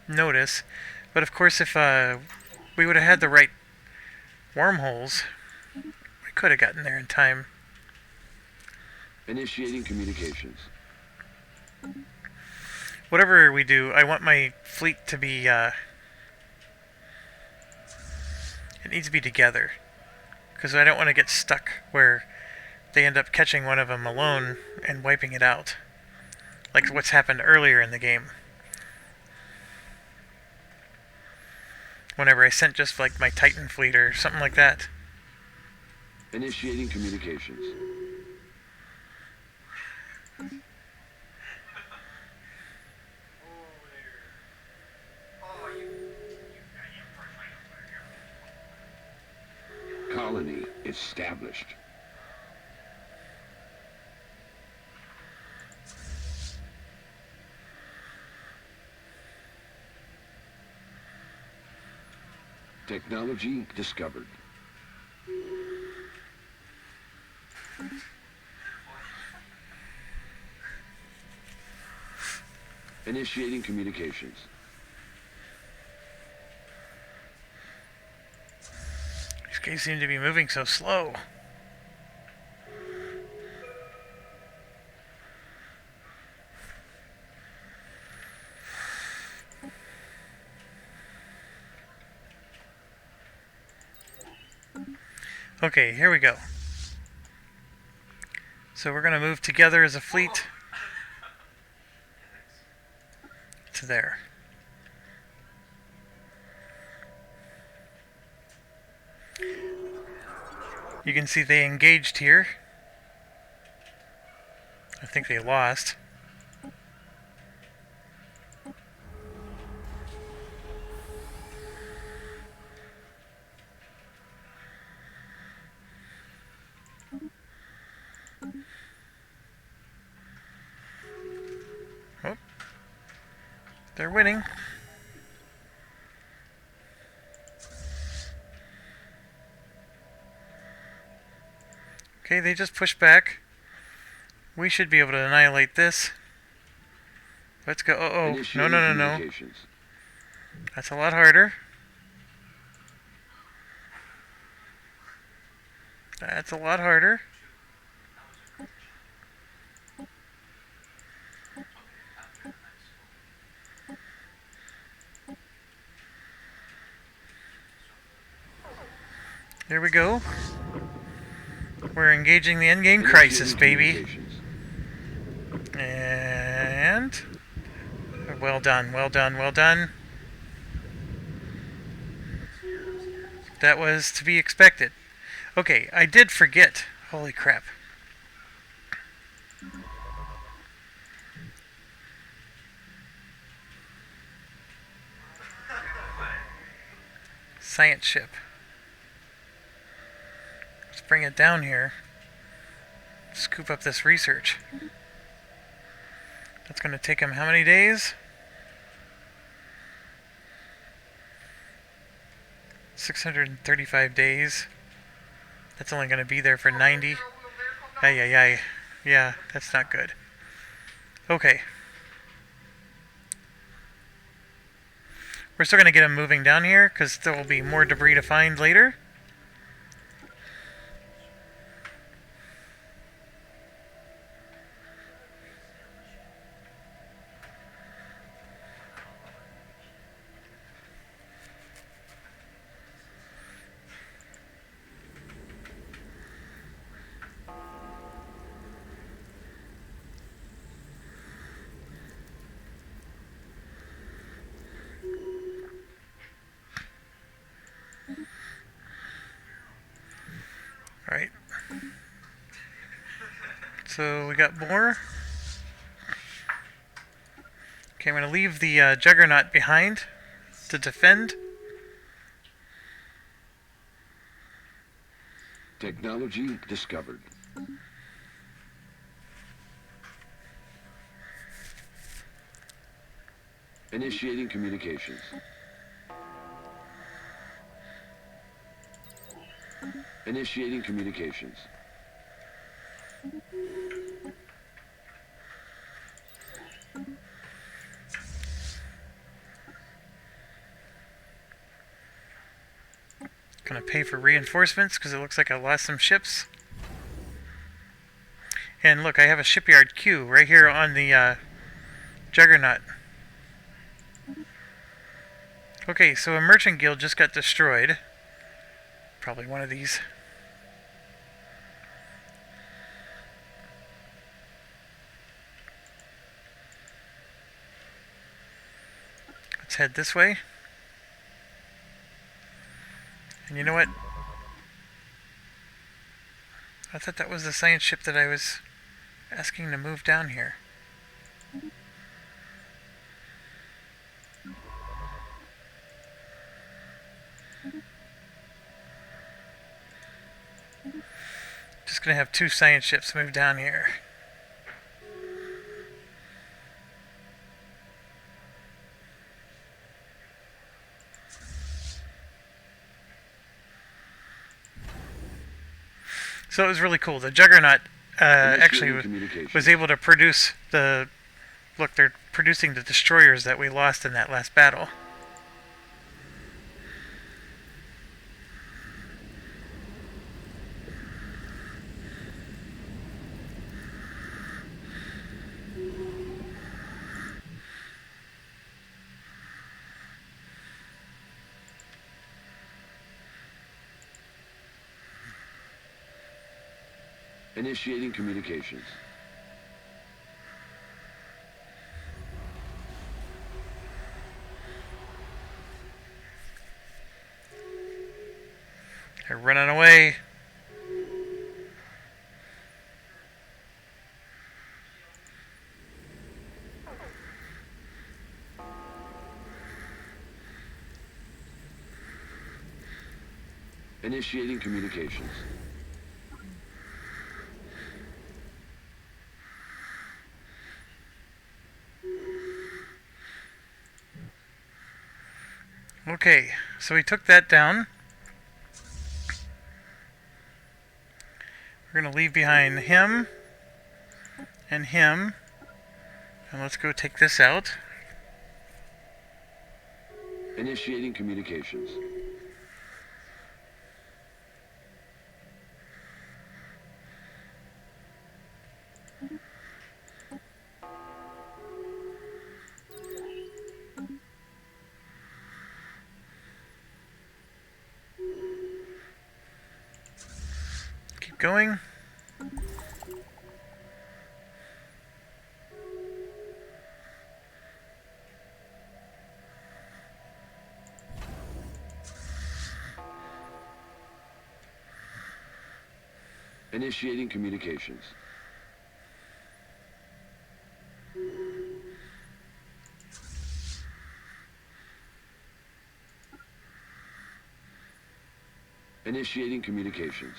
notice. But of course, if we would have had the right wormholes, we could have gotten there in time. Initiating communications. Whatever we do, I want my fleet to be It needs to be together. Because I don't want to get stuck where they end up catching one of them alone and wiping it out. Like what's happened earlier in the game. Whenever I sent just like my Titan fleet or something like that. Initiating communications. Colony established. Technology discovered. Initiating communications. These guys seem to be moving so slow. Okay, here we go. So we're going to move together as a fleet to there. You can see they engaged here. I think they lost. Oh, they're winning. Okay, they just pushed back. We should be able to annihilate this. Let's go. Oh, no, no, no, no. That's a lot harder. That's a lot harder. There we go. We're engaging the Endgame Crisis, baby. And well done, well done, well done. That was to be expected. Okay, I did forget. Holy crap. Science ship. Let's bring it down here. Scoop up this research. That's going to take him how many days? 635 days. That's only going to be there for 90. Ay, ay, ay. Yeah, that's not good. Okay. We're still going to get him moving down here, because there will be more debris to find later. Alright. So we got more. Okay, I'm going to leave the Juggernaut behind to defend. Technology discovered. Initiating communications. Initiating communications. Gonna pay for reinforcements because it looks like I lost some ships. And look, I have a shipyard queue right here on the Juggernaut. Okay, so a merchant guild just got destroyed. probably one of these. Let's head this way. And you know what? I thought that was the science ship that I was asking to move down here. Just gonna have 2 science ships move down here. So it was really cool. The Juggernaut actually was able to produce the... Look, they're producing the destroyers that we lost in that last battle. Initiating communications. They're running away. Initiating communications. Okay, so we took that down. We're going to leave behind him and him. And let's go take this out. Initiating communications. Keep going. Initiating communications. Initiating communications.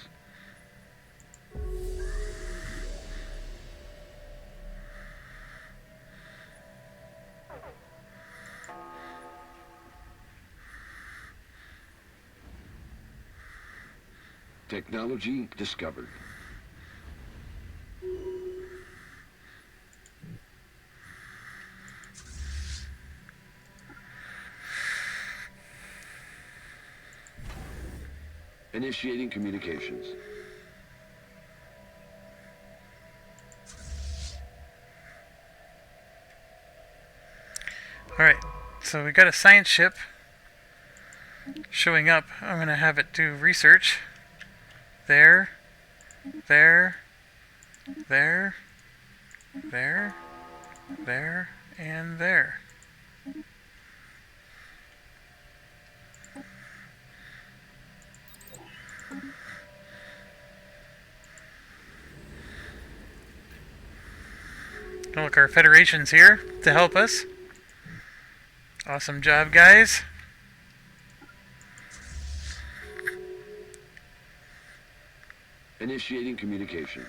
Technology discovered. Initiating communications. Alright, so we got a science ship showing up. I'm going to have it do research. There, there, there, there, there, and there. Oh, look, our Federation's here to help us. Awesome job, guys. Initiating communications.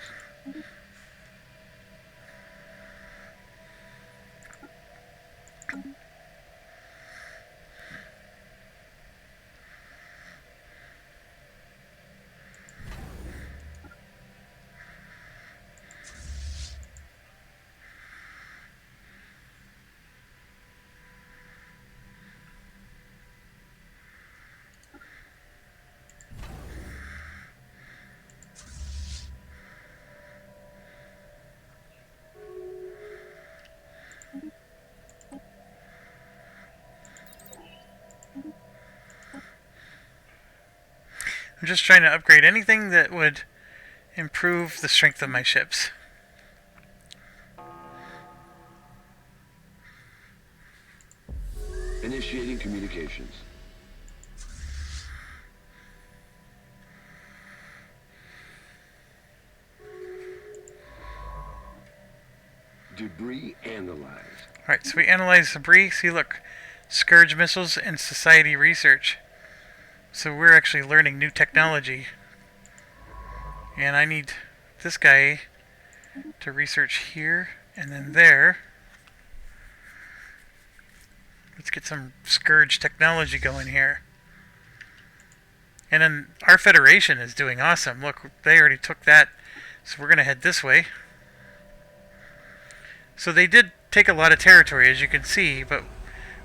I'm just trying to upgrade anything that would improve the strength of my ships. Initiating communications. Debris analyzed. Alright, so we analyze debris. See, look. Scourge missiles and society research. So we're actually learning new technology. And I need this guy to research here and then there. Let's get some Scourge technology going here. And then our Federation is doing awesome. Look, they already took that. So we're going to head this way. So they did take a lot of territory, as you can see, but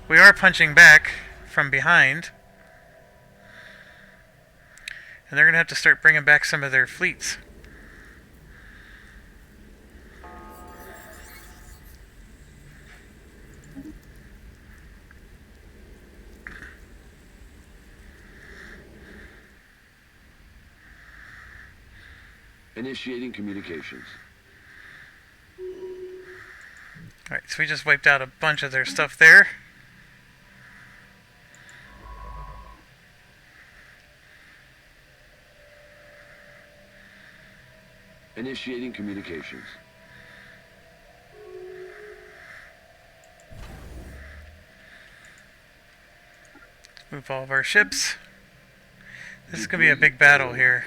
we are punching back from behind. And they're going to have to start bringing back some of their fleets. Initiating communications. Alright, so we just wiped out a bunch of their stuff there. Initiating communications. Let's move all of our ships. This is going to be a big battle here.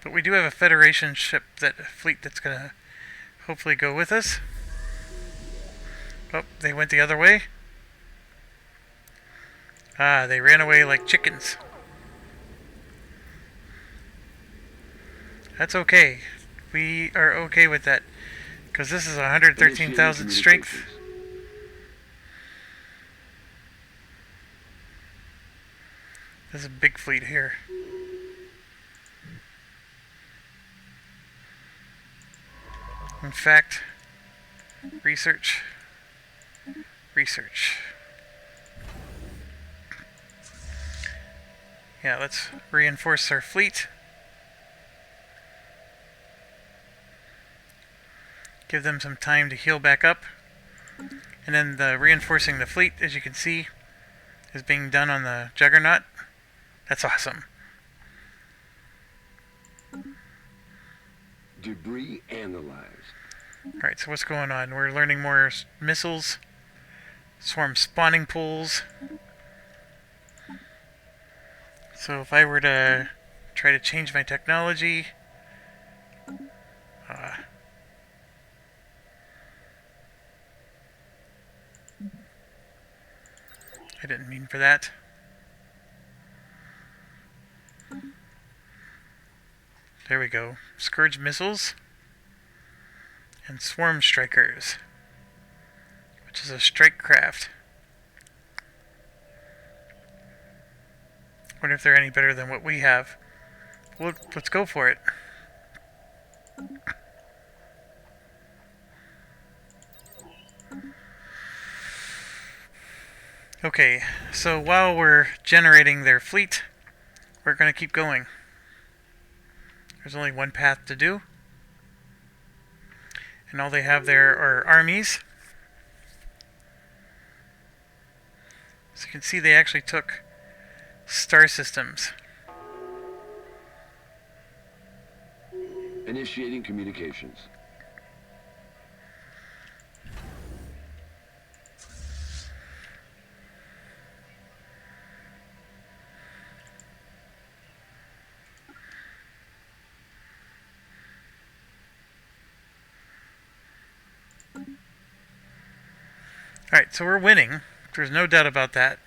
But we do have a Federation ship, a fleet that's going to hopefully go with us. Oh, they went the other way. Ah, they ran away like chickens. That's okay. We are okay with that. Because this is 113,000 strength. This is a big fleet here. In fact, research. Yeah, let's reinforce our fleet. Give them some time to heal back up. And then the reinforcing the fleet, as you can see, is being done on the Juggernaut. That's awesome. Debris analyzed. Alright, so what's going on? We're learning more missiles, swarm spawning pools. So if I were to try to change my technology, I didn't mean for that. There we go. Scourge missiles and swarm strikers, which is a strike craft. Wonder if they're any better than what we have. Well, let's go for it. Okay, so while we're generating their fleet, we're going to keep going. There's only one path to do. And all they have there are armies. So you can see they actually took star systems. Initiating communications. Alright, so we're winning. There's no doubt about that.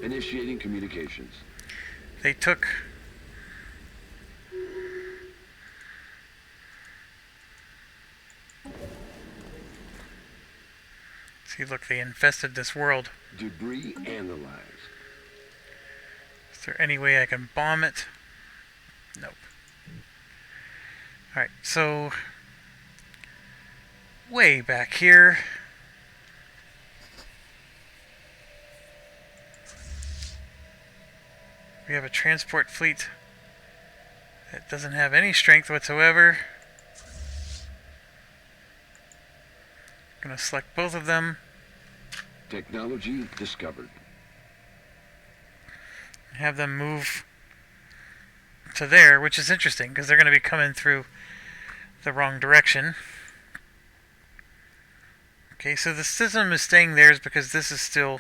Initiating communications. They took... See, look, they infested this world. Debris analyzed. Is there any way I can bomb it? Nope. Alright, so way back here. We have a transport fleet that doesn't have any strength whatsoever. Gonna select both of them. Technology discovered. Have them move to there, which is interesting because they're going to be coming through the wrong direction. Okay, so the system is staying theirs because this is still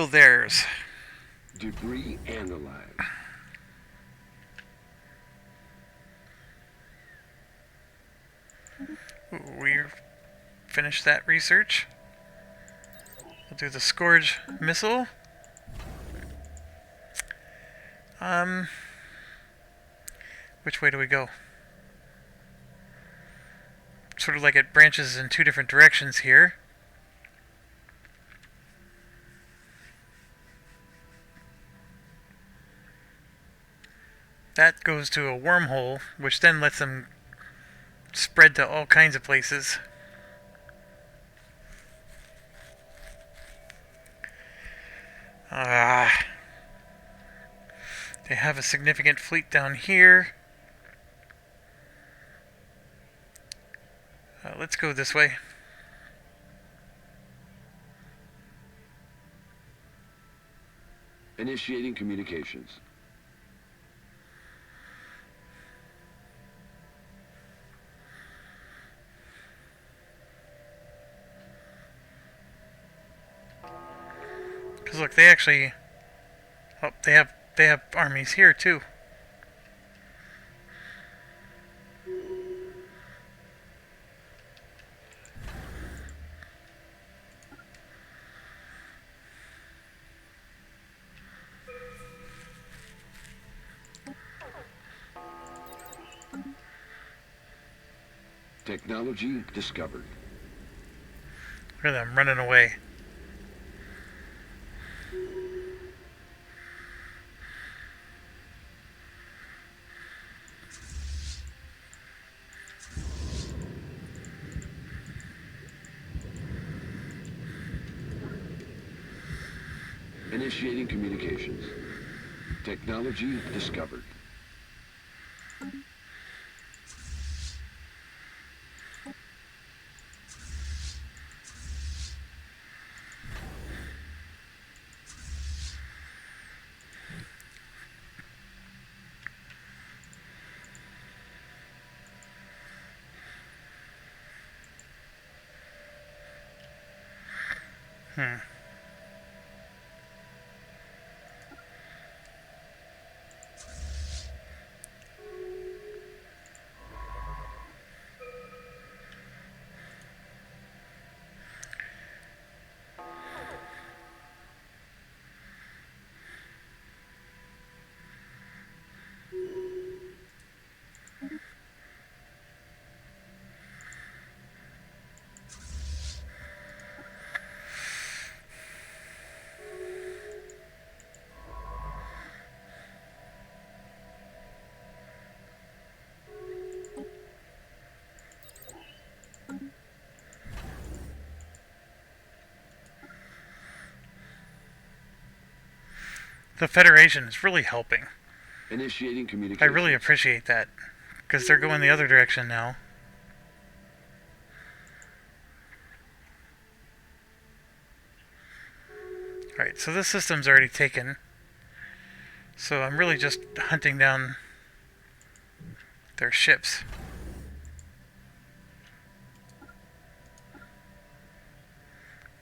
theirs. Debris analyzed. We finished that research. We'll do the Scourge missile. Which way do we go? Sort of like it branches in two different directions here. That goes to a wormhole, which then lets them spread to all kinds of places. They have a significant fleet down here. Let's go this way. Initiating communications. Because look, they actually... Oh, they have armies here too. Technology discovered. Look at them running away. Initiating communications. Technology discovered. The Federation is really helping. Initiating I communications. really appreciate that, because they're going the other direction now. Alright, so this system's already taken. So I'm really just hunting down their ships.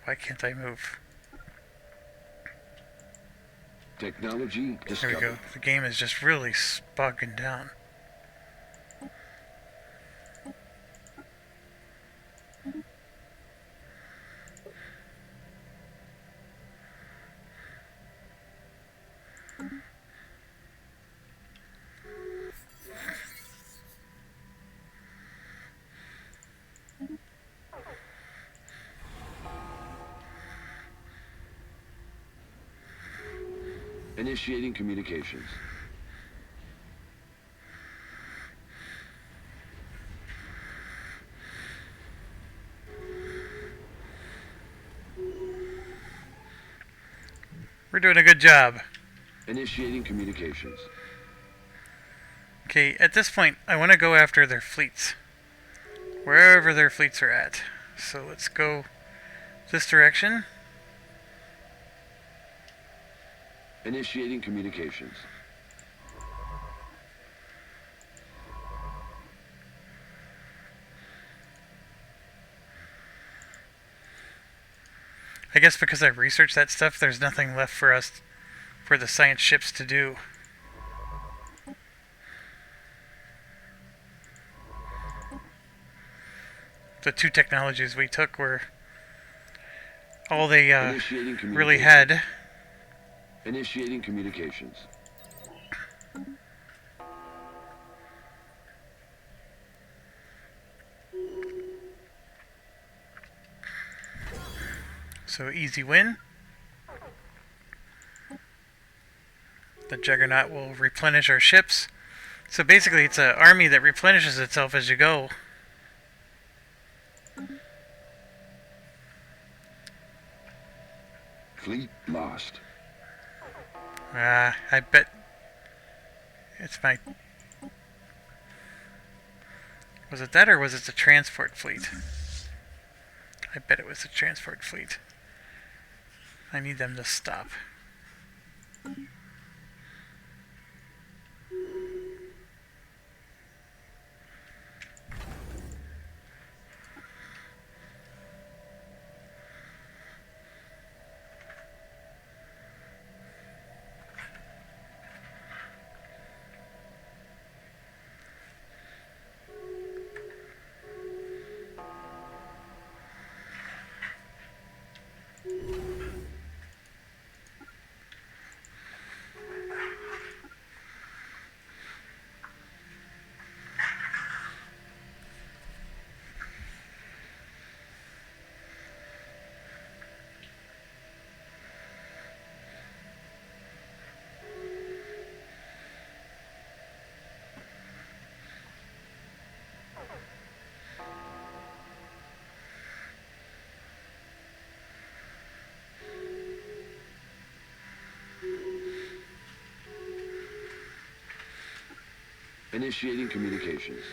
Why can't I move? Technology There discovered. we go. The game is just really bogging down. Initiating communications. We're doing a good job. Initiating communications. Okay, at this point, I want to go after their fleets. Wherever their fleets are at. So let's go this direction. Initiating communications. I guess because I've researched that stuff, there's nothing left for us, for the science ships to do. The two technologies we took were all they really had. Initiating communications. So easy win. The Juggernaut will replenish our ships. So basically it's an army that replenishes itself as you go. Fleet lost. I bet it's my... Was it that or was it the transport fleet? I bet it was the transport fleet. I need them to stop. Initiating communications.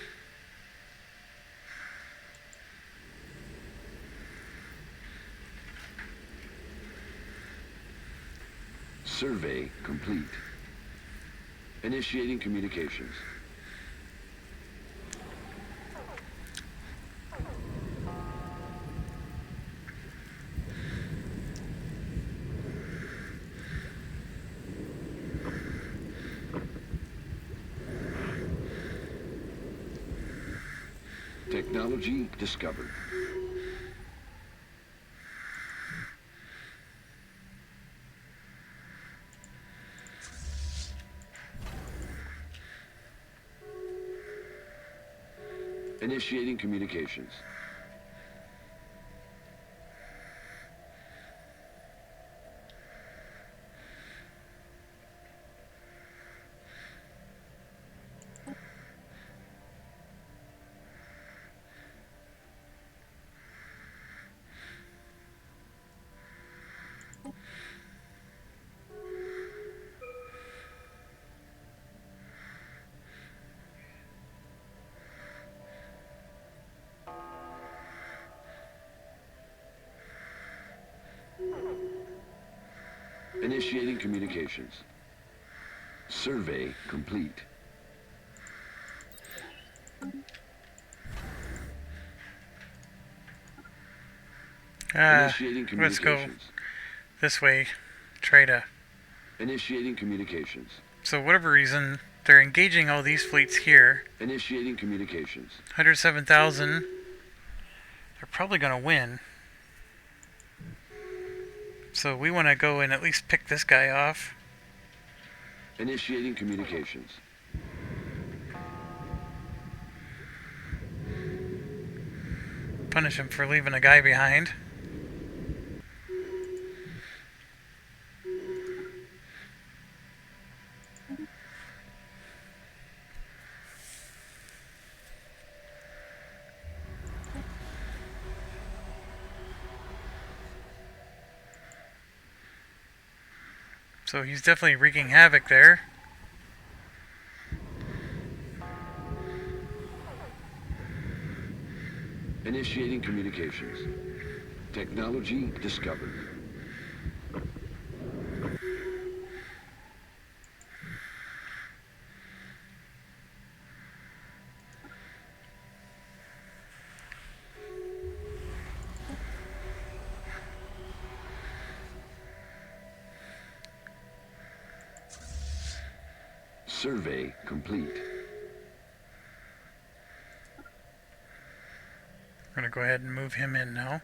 Survey complete. Initiating communications. Technology discovered. Initiating communications. Initiating communications. Survey complete. Initiating Let's go communications. this way. Try to... Initiating communications. So whatever reason, they're engaging all these fleets here. Initiating communications. 107,000. They're probably going to win. So we want to go and at least pick this guy off. Initiating communications. Punish him for leaving a guy behind. So he's definitely wreaking havoc there. Initiating communications. Technology discovered. Survey complete. We're going to go ahead and move him in now.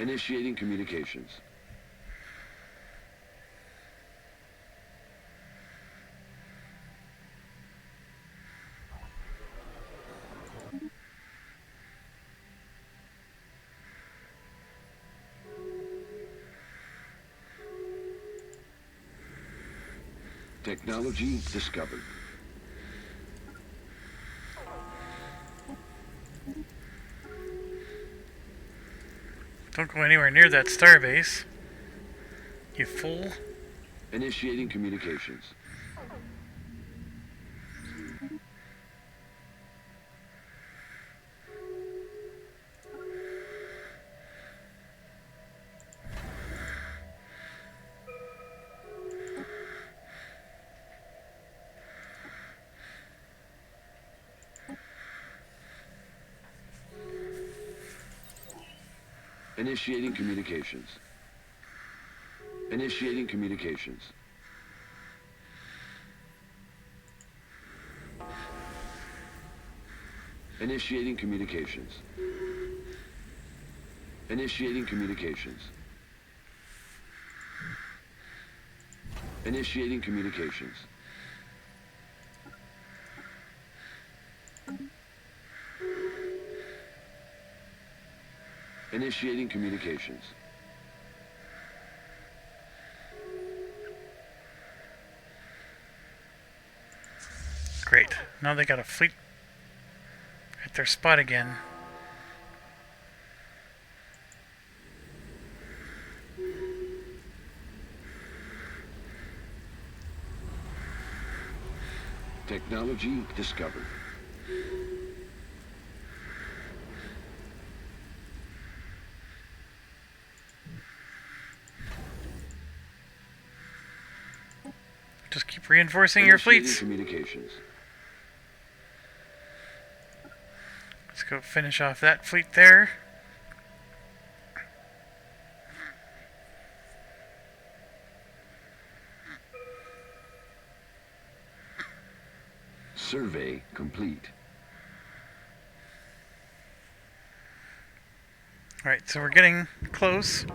Initiating communications. Technology discovered. Don't go anywhere near that starbase, you fool. Initiating communications. Initiating communications. Initiating communications. Initiating communications. Initiating communications. Initiating communications. Initiating communications. Great. Now they got a fleet at their spot again. Technology discovered. Just keep reinforcing your Initiating fleets. communications. Let's go finish off that fleet there. Survey complete. Alright, so we're getting close.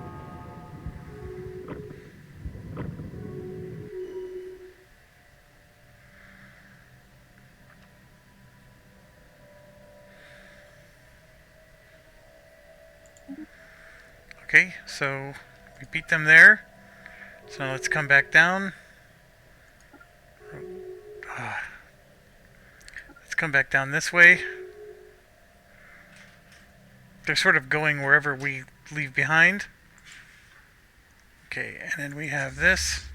Okay, so we beat them there. So let's come back down. Let's come back down this way. They're sort of going wherever we leave behind. Okay, and then we have this.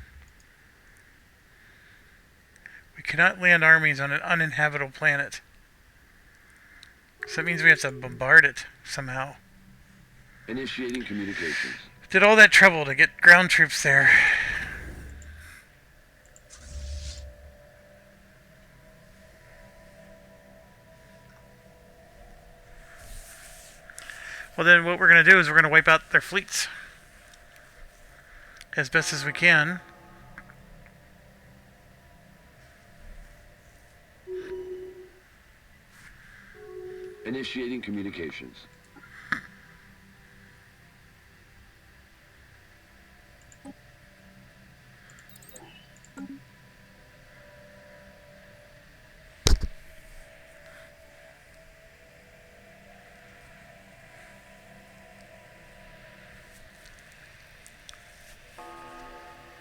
We cannot land armies on an uninhabitable planet. So that means we have to bombard it somehow. Initiating communications. Did all that trouble to get ground troops there. Well, then what we're going to do is we're going to wipe out their fleets as best as we can. Initiating communications.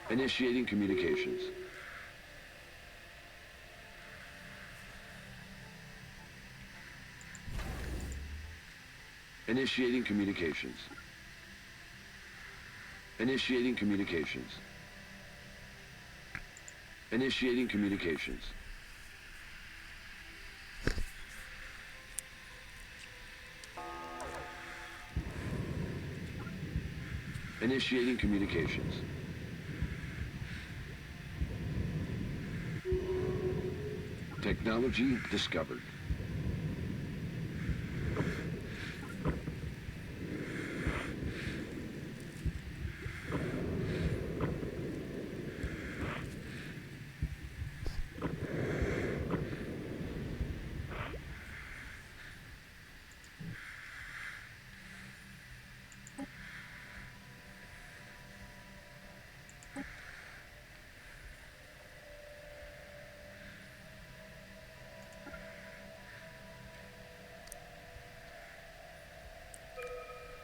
Initiating communications. Initiating communications. Initiating communications. Initiating communications. Initiating communications. Technology discovered.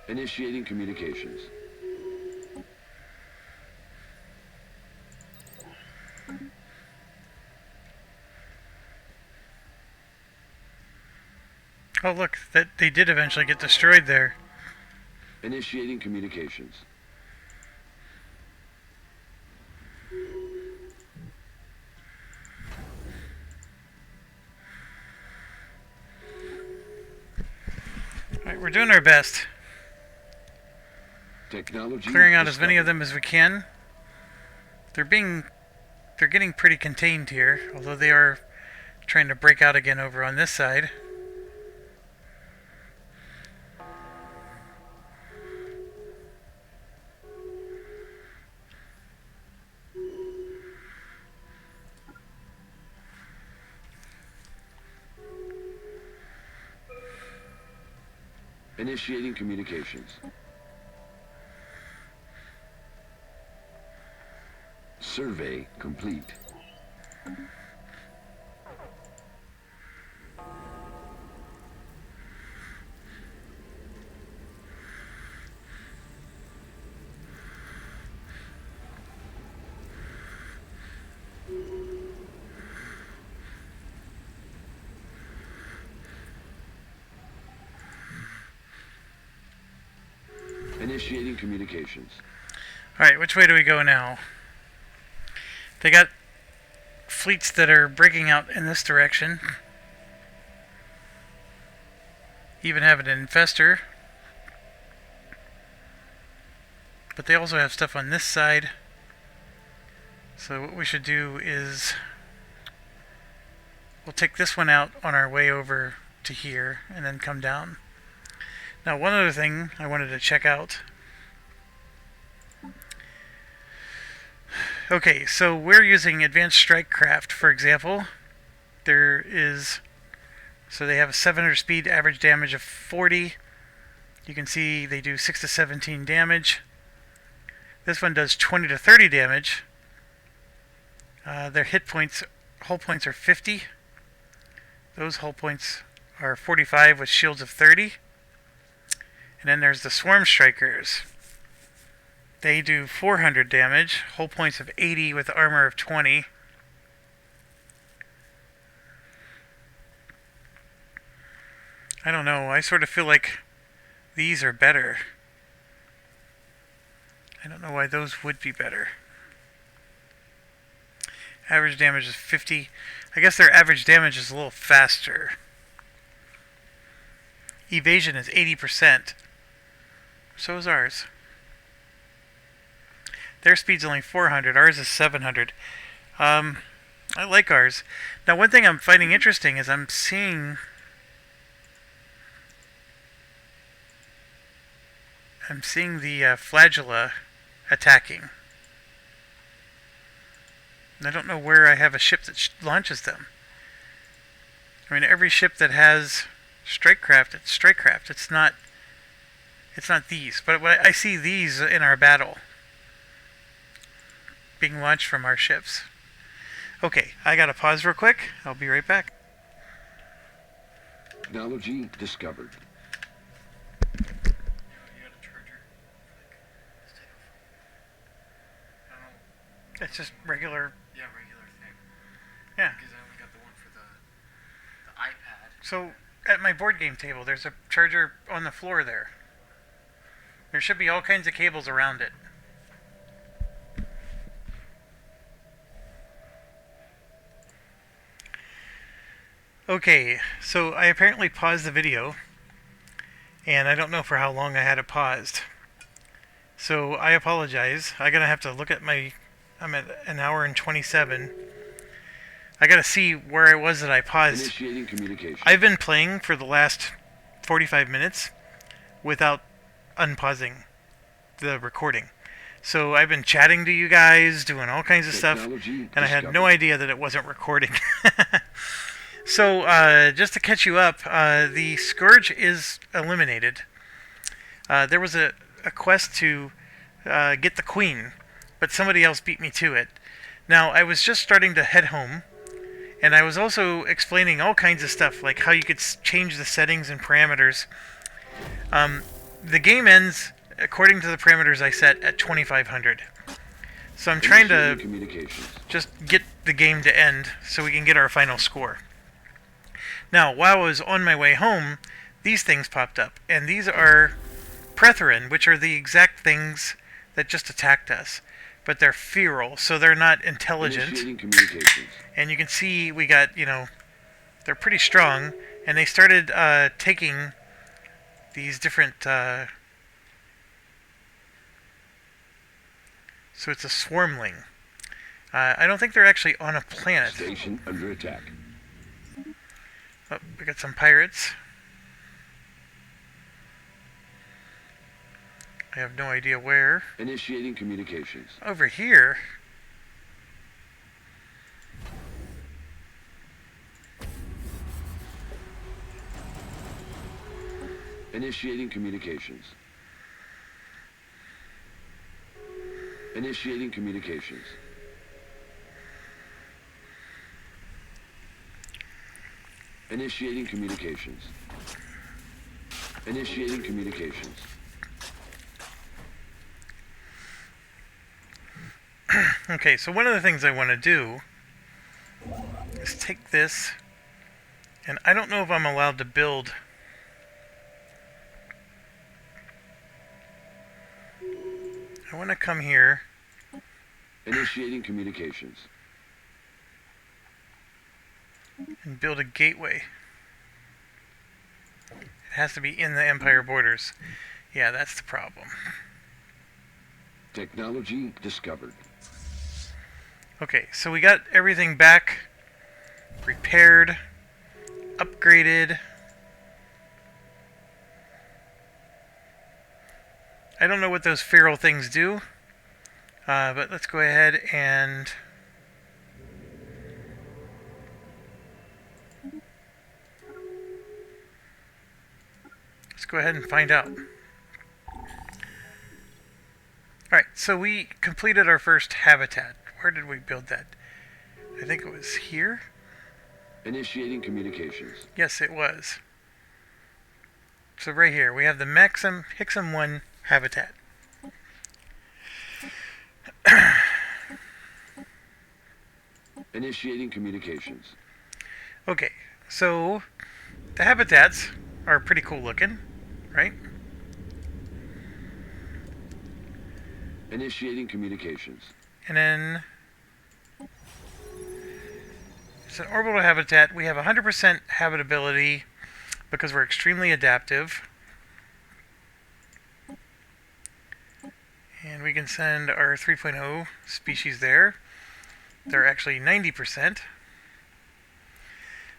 Initiating communications. Oh, look, that they did eventually get destroyed there. Initiating communications. Alright, we're doing our best. Technology Clearing out as discovered. many of them as we can. They're getting pretty contained here, although they are trying to break out again over on this side. Initiating communications. Survey complete. Initiating communications. Alright, which way do we go now? They got fleets that are breaking out in this direction. Even have an infestor. But they also have stuff on this side. So what we should do is we'll take this one out on our way over to here and then come down. Now, one other thing I wanted to check out. Okay, so we're using advanced strike craft, for example. So they have a 700 speed, average damage of 40. You can see they do 6 to 17 damage. This one does 20 to 30 damage. Their hit points, hull points are 50. Those hull points are 45 with shields of 30. And then there's the Swarm Strikers. They do 400 damage, hull points of 80 with armor of 20. I don't know, I sort of feel like these are better. I don't know why those would be better. Average damage is 50. I guess their average damage is a little faster. Evasion is 80%. So is ours. Their speed's only 400. Ours is 700. I like ours. Now, one thing I'm finding interesting is I'm seeing the flagella attacking. And I don't know where I have a ship that launches them. I mean, every ship that has strikecraft, it's strikecraft. It's not these. But I see these in our battle being launched from our ships. Okay, I gotta pause real quick. I'll be right back. Technology discovered. It's just regular. Yeah, regular thing. Yeah. Because I only got the one for the iPad. So at my board game table, there's a charger on the floor there. There should be all kinds of cables around it. Okay, so I apparently paused the video, and I don't know for how long I had it paused. So I apologize. I'm gonna have to look at my. I'm at an hour and 27. I gotta see where it was that I paused. Initiating communication. I've been playing for the last 45 minutes without unpausing the recording. So I've been chatting to you guys, doing all kinds of stuff, Technology and I had no discovered. idea that it wasn't recording. So, just to catch you up, the Scourge is eliminated. There was a quest to get the Queen, but somebody else beat me to it. Now, I was just starting to head home, and I was also explaining all kinds of stuff, like how you could change the settings and parameters. The game ends, according to the parameters I set, at 2500. So I'm trying Initiating to communications. just get the game to end so we can get our final score. Now, while I was on my way home, these things popped up, and these are Pretherin, which are the exact things that just attacked us, but they're feral, so they're not intelligent. Initiating communications. And you can see we got, they're pretty strong, and they started taking these different. So it's a swarmling. I don't think they're actually on a planet. Station under attack. Oh, we got some pirates. I have no idea where. Initiating communications. Over here. Initiating communications. Initiating communications. Initiating communications. Initiating communications. Okay, so one of the things I want to do is take this, and I don't know if I'm allowed to build. I want to come here. Initiating communications. And build a gateway. It has to be in the Empire borders. Yeah, that's the problem. Technology discovered. Okay, so we got everything back, repaired, upgraded. I don't know what those feral things do, but let's go ahead and find out. Alright, so we completed our first habitat. Where did we build that? I think it was here? Initiating communications. Yes, it was. So right here, we have the Maxim Hixum 1 habitat. Initiating communications. Okay, so the habitats are pretty cool looking, right? Initiating communications. And then it's an orbital habitat. We have 100% habitability because we're extremely adaptive. And we can send our 3.0 species there. They're actually 90%.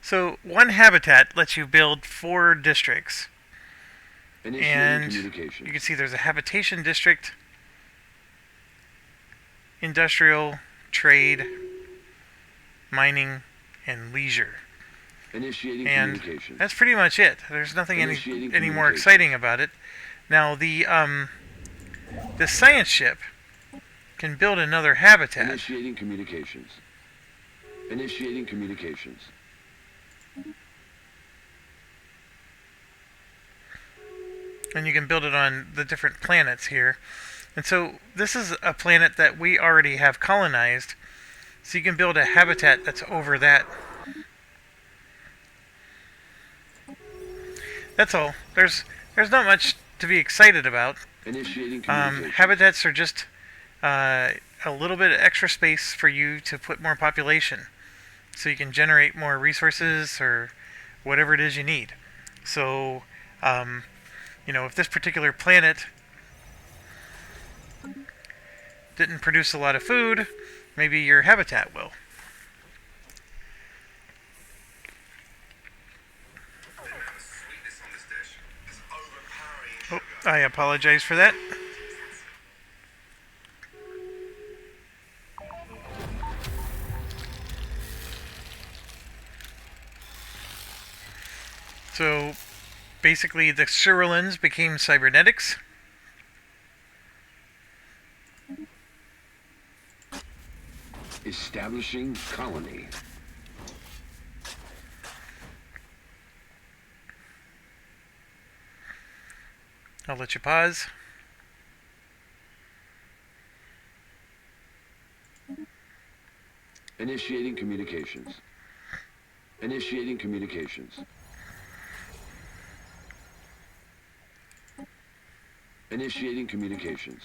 So one habitat lets you build 4 districts. Initiating And communications. you can see there's a habitation district, industrial, trade, mining, and leisure. Initiating And communications. that's pretty much it. There's nothing Initiating any more communications. exciting about it. Now the science ship can build another habitat. Initiating communications. Initiating communications. And you can build it on the different planets here. And so this is a planet that we already have colonized, so you can build a habitat that's over that. That's all. There's not much to be excited about. Initiating communication. Habitats are just a little bit of extra space for you to put more population, so you can generate more resources or whatever it is you need. So, if this particular planet didn't produce a lot of food, maybe your habitat will. Oh, I apologize for that. So, basically, the Ceruleans became cybernetics. Establishing colony. I'll let you pause. Initiating communications. Initiating communications. Initiating communications.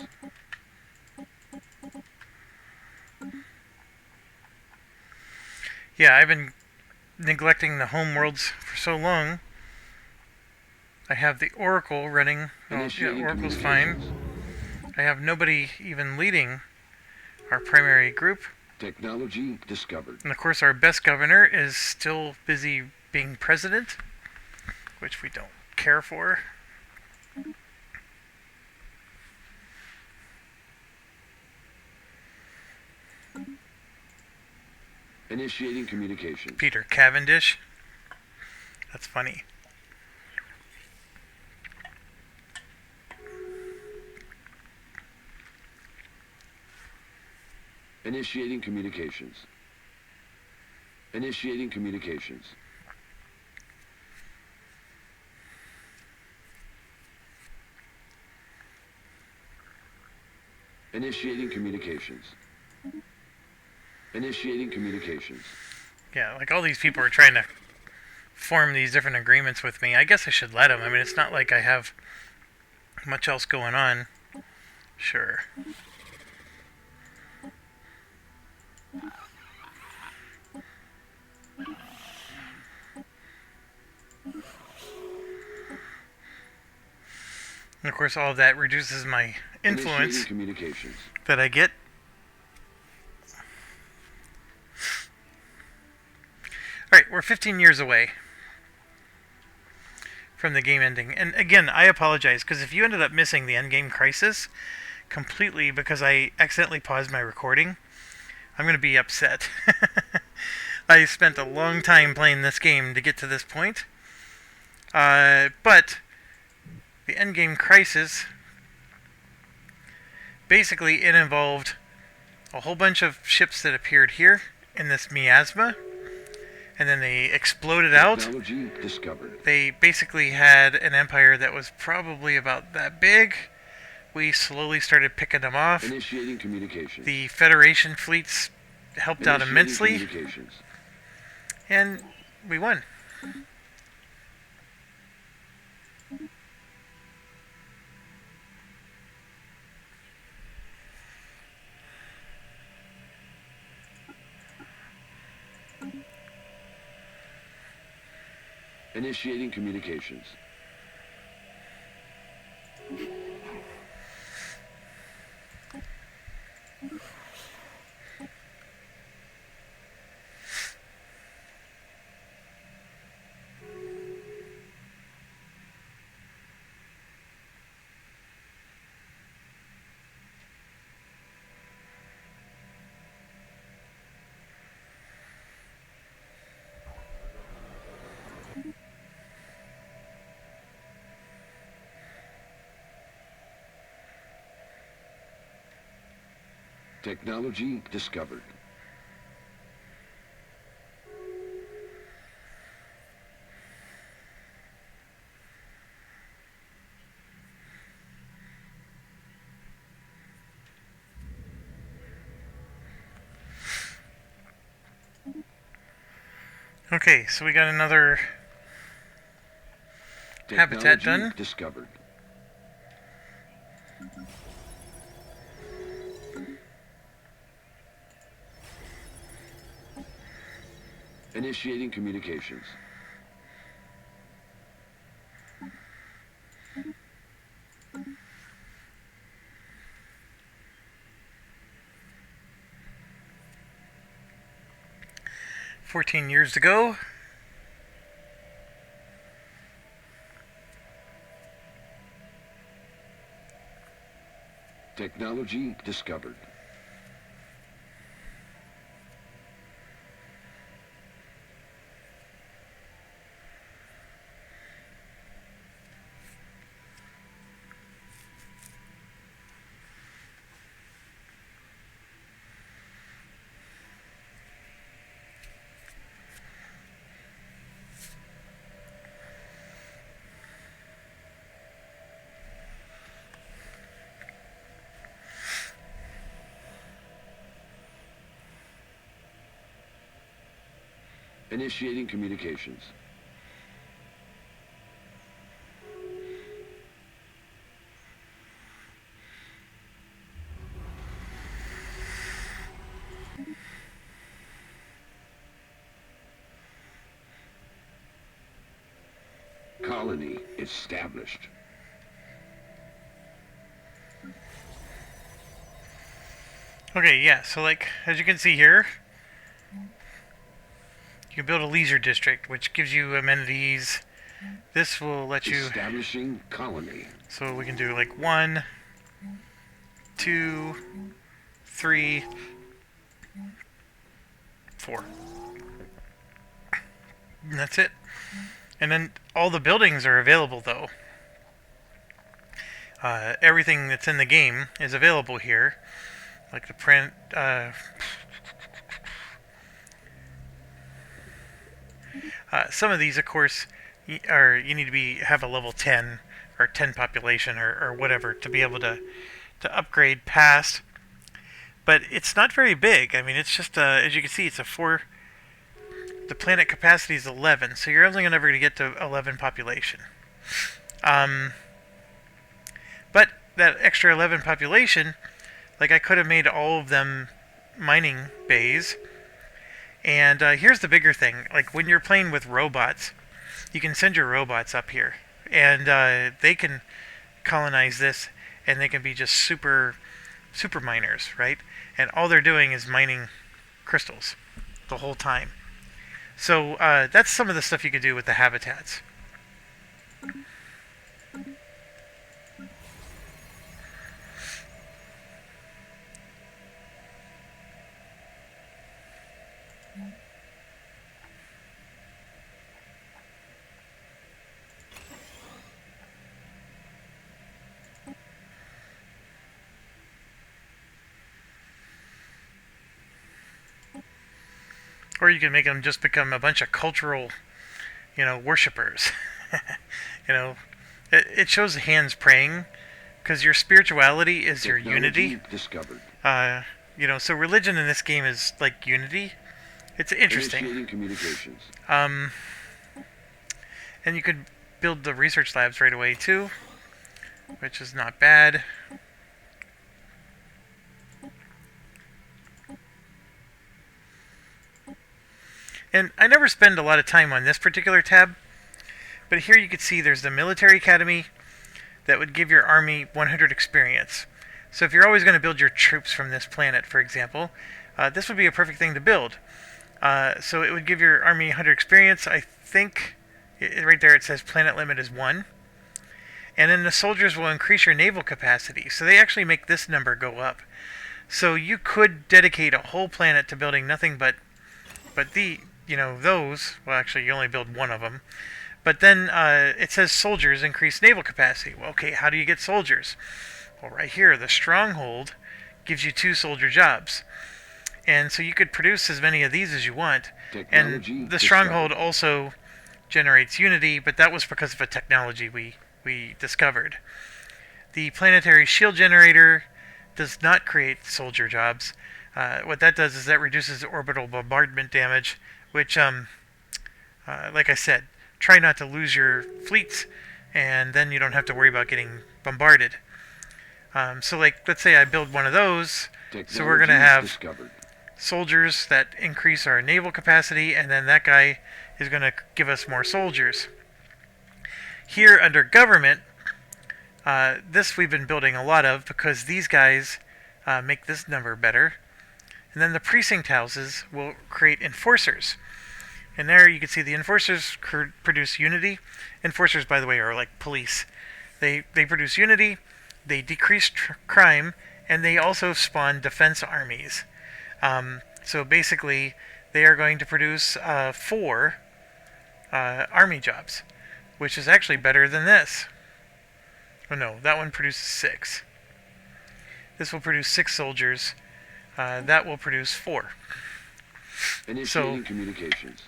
Yeah, I've been neglecting the home worlds for so long. I have the Oracle running. Oh, yeah, Oracle's fine. I have nobody even leading our primary group. Technology discovered. And of course, our best governor is still busy being president, which we don't care for. Initiating communications. Peter Cavendish. That's funny. Initiating communications. Initiating communications. Initiating communications. Initiating communications. Yeah, like all these people are trying to form these different agreements with me. I guess I should let them. I mean, it's not like I have much else going on. Sure. And of course, all of that reduces my influence Communications. that I get. Alright, we're 15 years away from the game ending. And again, I apologize, because if you ended up missing the Endgame Crisis completely because I accidentally paused my recording, I'm going to be upset. I spent a long time playing this game to get to this point. But the Endgame Crisis, basically it involved a whole bunch of ships that appeared here in this miasma, and then they exploded out. Technology discovered. They basically had an empire that was probably about that big. We slowly started picking them off. Initiating communications. The Federation fleets helped out immensely, Communications. and we won. Initiating communications. Technology discovered. Okay, so we got another habitat Technology done. discovered. Initiating communications. "14 years to go." Technology discovered. Initiating communications. Colony established. Okay, yeah, so like, as you can see here, you can build a leisure district, which gives you amenities. This will let you... Establishing colony. So we can do like 1, 2, 3, 4. And that's it. And then all the buildings are available, though. Everything that's in the game is available here. Like the print... some of these, of course, you need to have a level 10 or 10 population or whatever to be able to upgrade past. But it's not very big. I mean, it's just, as you can see, it's a 4... The planet capacity is 11, so you're only never going to get to 11 population. But that extra 11 population, like I could have made all of them mining bays. And here's the bigger thing. Like when you're playing with robots, you can send your robots up here. And they can colonize this, and they can be just super miners, right? And all they're doing is mining crystals the whole time. So that's some of the stuff you could do with the habitats. Or you can make them just become a bunch of cultural, worshippers. It shows hands praying, because your spirituality is your unity. Discovered. So religion in this game is like unity. It's interesting. Initiating communications. And you could build the research labs right away too, which is not bad. And I never spend a lot of time on this particular tab, but here you can see there's the military academy that would give your army 100 experience. So if you're always going to build your troops from this planet, for example, this would be a perfect thing to build. So it would give your army 100 experience. I think right there it says planet limit is 1. And then the soldiers will increase your naval capacity. So they actually make this number go up. So you could dedicate a whole planet to building nothing but those. Well, actually, you only build one of them. But then it says soldiers increase naval capacity. Well, okay, how do you get soldiers? Well, right here, the stronghold gives you 2 soldier jobs. And so you could produce as many of these as you want. And the stronghold also generates unity, but that was because of a technology we discovered. The planetary shield generator does not create soldier jobs. What that does is that reduces orbital bombardment damage, which like I said, try not to lose your fleets, and then you don't have to worry about getting bombarded. So like, let's say I build one of those, so we're going to have discovered. soldiers that increase our naval capacity, and then that guy is going to give us more soldiers. Here under government, this we've been building a lot of because these guys make this number better. And then the precinct houses will create enforcers. And there you can see the enforcers produce unity. Enforcers, by the way, are like police. They produce unity, they decrease crime, and they also spawn defense armies. So basically, they are going to produce 4 army jobs, which is actually better than this. Oh no, that one produces 6. This will produce 6 soldiers. That will produce 4. Initiating communications.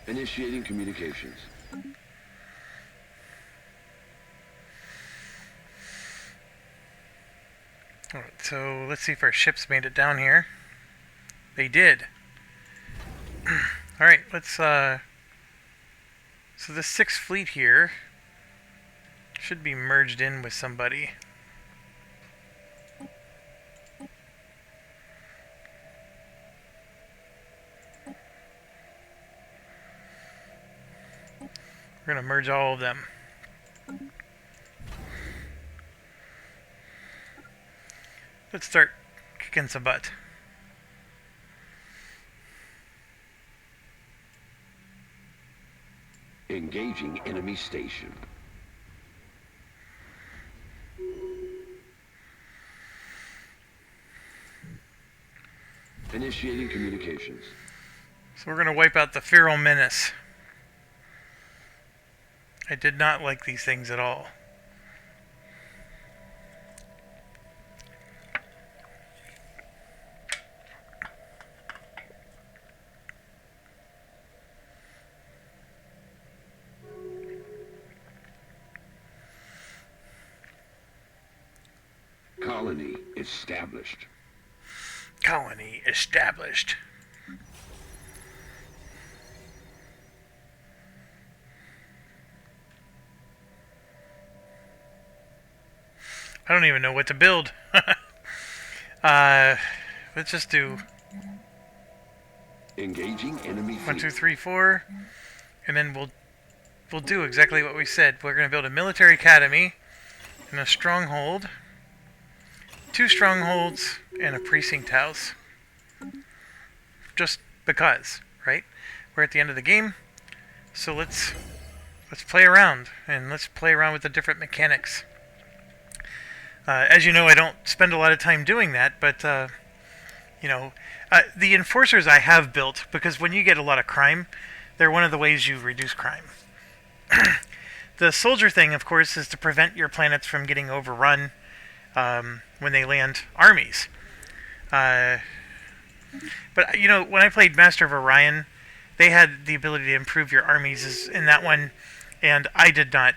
Initiating communications. Alright, so let's see if our ships made it down here. They did. Alright, let's so the 6th fleet here should be merged in with somebody. We're going to merge all of them. Let's start kicking some butt. Engaging enemy station. Initiating communications. So we're going to wipe out the Feral Menace. I did not like these things at all. Colony established. Colony established. I don't even know what to build. Let's just do Engaging enemy 1, 2, fleet. 3, 4, and then we'll do exactly what we said. We're going to build a military academy and a stronghold, 2 strongholds, and a precinct house. Just because, right? We're at the end of the game, so let's play around, and let's play around with the different mechanics. As you know, I don't spend a lot of time doing that, but the enforcers I have built, because when you get a lot of crime, they're one of the ways you reduce crime. The soldier thing, of course, is to prevent your planets from getting overrun when they land armies. But when I played Master of Orion, they had the ability to improve your armies in that one, and I did not.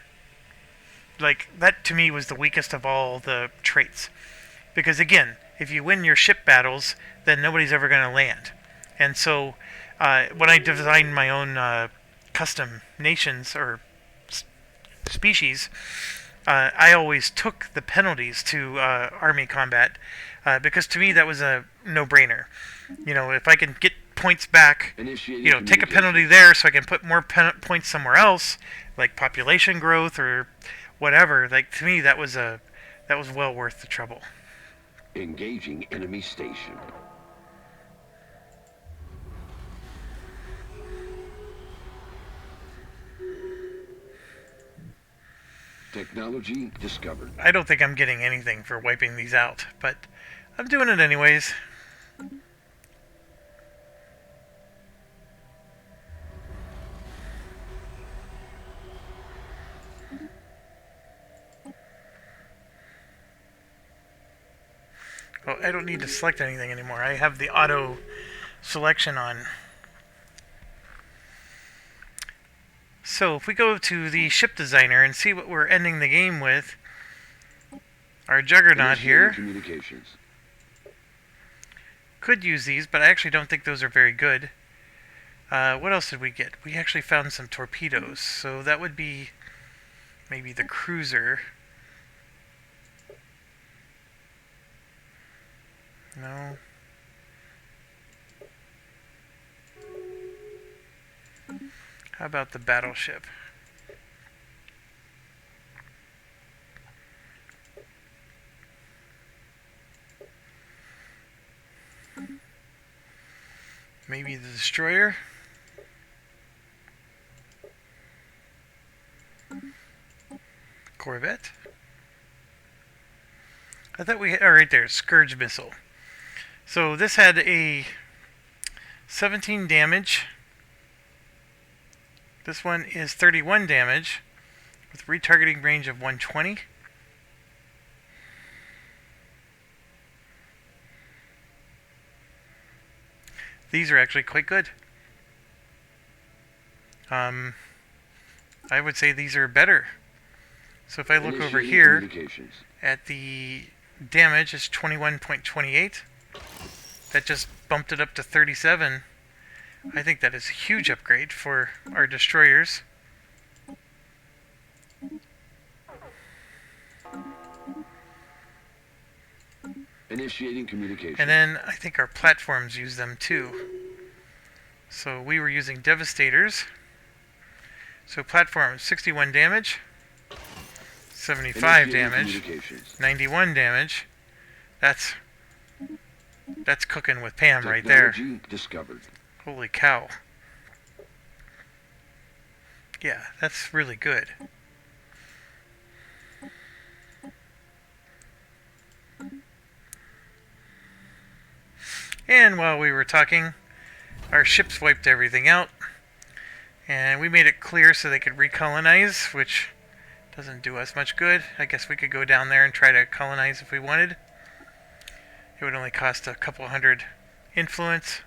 Like, that to me was the weakest of all the traits. Because again, if you win your ship battles, then nobody's ever going to land. And so, when I designed my own custom nations or species, I always took the penalties to army combat, because to me that was a no-brainer. If I can get points back, Initiating take a penalty there so I can put more points somewhere else, like population growth or whatever. Like, to me that was well worth the trouble. Engaging enemy station. Technology discovered. I don't think I'm getting anything for wiping these out, but I'm doing it anyways. Oh, I don't need to select anything anymore. I have the auto selection on. So if we go to the ship designer and see what we're ending the game with, our Juggernaut Initiating here. Communications. Could use these, but I actually don't think those are very good. What else did we get? We actually found some torpedoes, so that would be maybe the cruiser. No. How about the battleship? Maybe the destroyer? Corvette? I thought we had... Oh, right there, Scourge missile. So this had a 17 damage. This one is 31 damage with retargeting range of 120. These are actually quite good. I would say these are better. So if I look over Initiating here Communications. at the damage, it's 21.28. That just bumped it up to 37. I think that is a huge upgrade for our destroyers. Initiating Communications. And then I think our platforms use them too. So we were using Devastators. So platform 61 damage, 75 Initiating damage, Communications. 91 damage. That's cooking with Pam right there. Technology discovered. Holy cow. Yeah, that's really good. And while we were talking, our ships wiped everything out. And we made it clear so they could recolonize, which doesn't do us much good. I guess we could go down there and try to colonize if we wanted. It would only cost a couple hundred influence.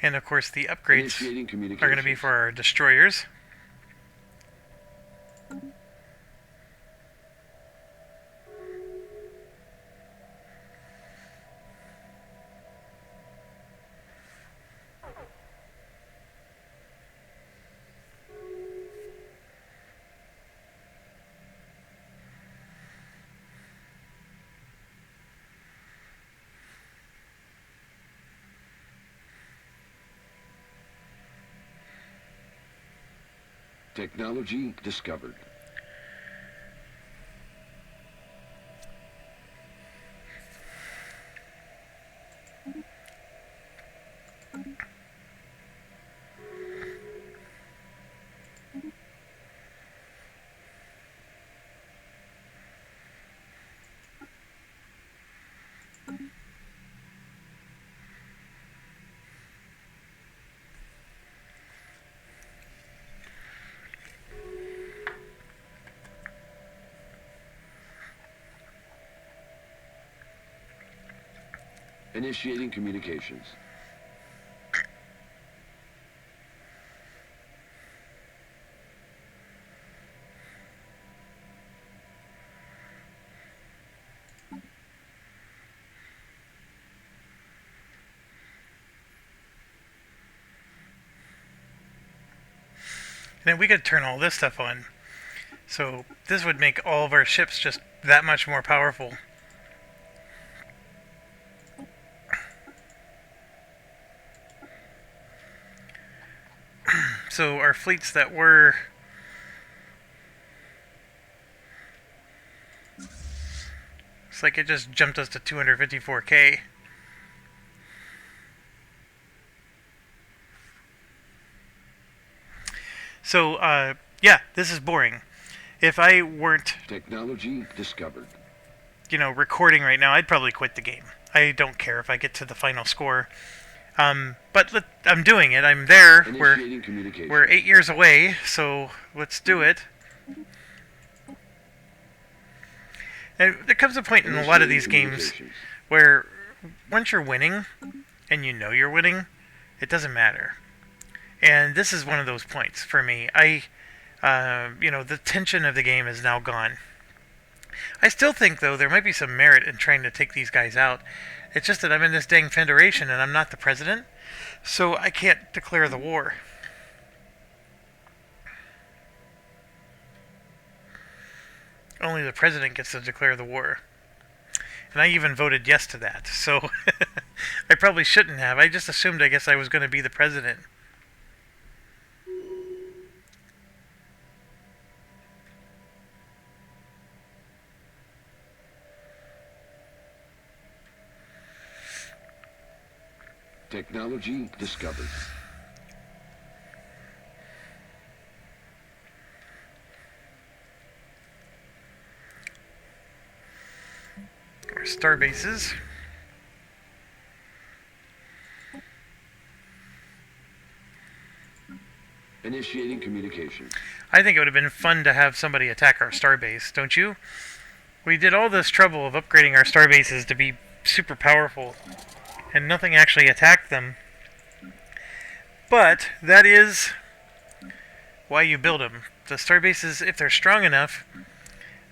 And of course the upgrades Initiating are Communications. going to be for our destroyers. Technology discovered. Initiating Communications. And then we could turn all this stuff on. So this would make all of our ships just that much more powerful. So our fleets that were... It's like it just jumped us to 254k. So, yeah, this is boring. If I weren't, Technology discovered. recording right now, I'd probably quit the game. I don't care if I get to the final score. I'm doing it. I'm there. Initiating communications. We're 8 years away, so let's do it. And there comes a point in a lot of these games where once you're winning, and you know you're winning, it doesn't matter. And this is one of those points for me. The tension of the game is now gone. I still think, though, there might be some merit in trying to take these guys out. It's just that I'm in this dang Federation and I'm not the president, so I can't declare the war. Only the president gets to declare the war. And I even voted yes to that, so I probably shouldn't have. I just assumed, I guess, I was going to be the president. Technology discovered. Our star bases. Initiating communication. I think it would have been fun to have somebody attack our starbase, don't you? We did all this trouble of upgrading our star bases to be super powerful, and nothing actually attacked them. But that is why you build them. The star bases, if they're strong enough,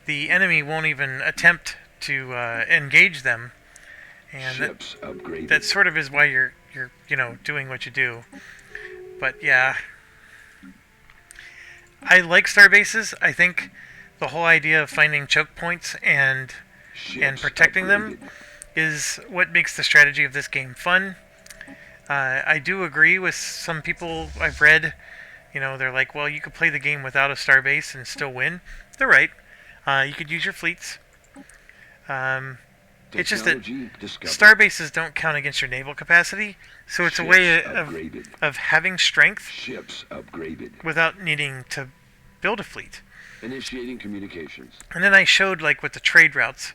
the enemy won't even attempt to engage them, and Ships upgraded. that sort of is why you're doing what you do. But yeah, I like star bases. I think the whole idea of finding choke points and Ships protecting upgraded. them is what makes the strategy of this game fun. I do agree with some people I've read. They're like, well, you could play the game without a starbase and still win. They're right. You could use your fleets. It's just that Technology discovered. starbases don't count against your naval capacity, so it's a way Ships upgraded. of having strength Ships upgraded. without needing to build a fleet. Initiating communications. And then I showed, like, with the trade routes.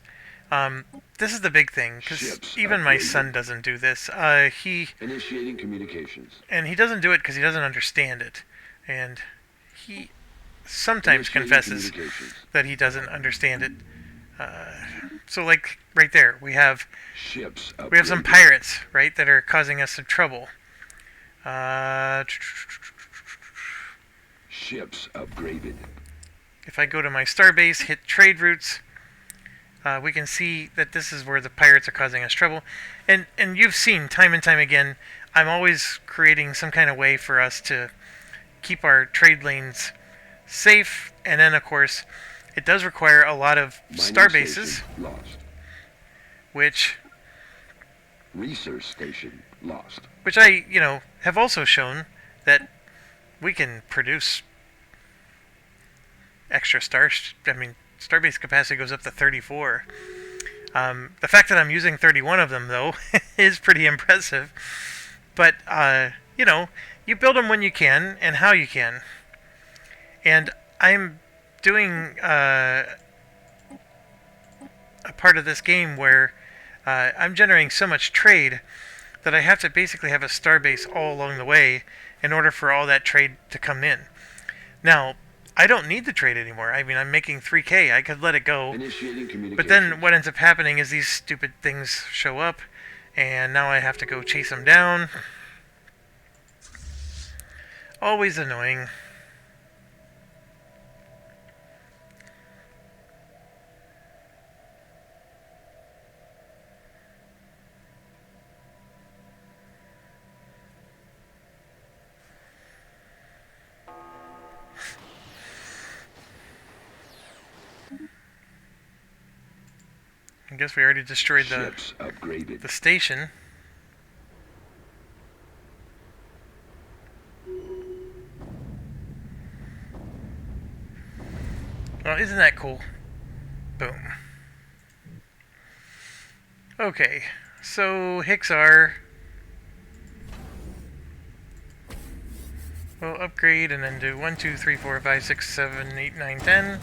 This is the big thing, because Ships even my upgraded. son doesn't do this. Initiating communications. And he doesn't do it because he doesn't understand it. And he sometimes Initiating confesses communications. that he doesn't understand it. So, like, right there, we have Ships upgraded. we have some pirates, right, that are causing us some trouble. Ships upgraded. If I go to my starbase, hit trade routes, we can see that this is where the pirates are causing us trouble. And you've seen time and time again, I'm always creating some kind of way for us to keep our trade lanes safe. And then, of course, it does require a lot of Mining starbases, station lost. which Research station lost. I, have also shown that we can produce extra starbase capacity goes up to 34. The fact that I'm using 31 of them, though, is pretty impressive. But, you build them when you can and how you can. And I'm doing a part of this game where I'm generating so much trade that I have to basically have a starbase all along the way in order for all that trade to come in. Now, I don't need the trade anymore. I mean, I'm making 3K. I could let it go. Initiating communications. But then what ends up happening is these stupid things show up, and now I have to go chase them down. Always annoying. I guess we already destroyed Ships upgraded. the station. Well, isn't that cool? Boom. Okay, so Hixar will upgrade and then do 1, 2, 3, 4, 5, 6, 7, 8, 9, 10.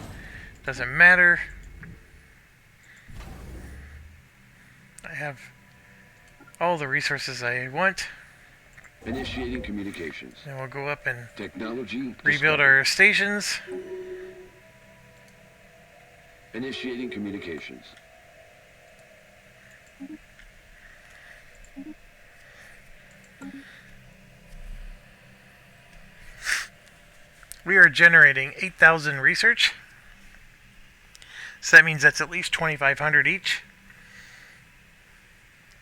Doesn't matter. I have all the resources I want. Initiating communications. Then we'll go up and Technology rebuild discovered. our stations. Initiating communications. We are generating 8,000 research. So that means that's at least 2,500 each.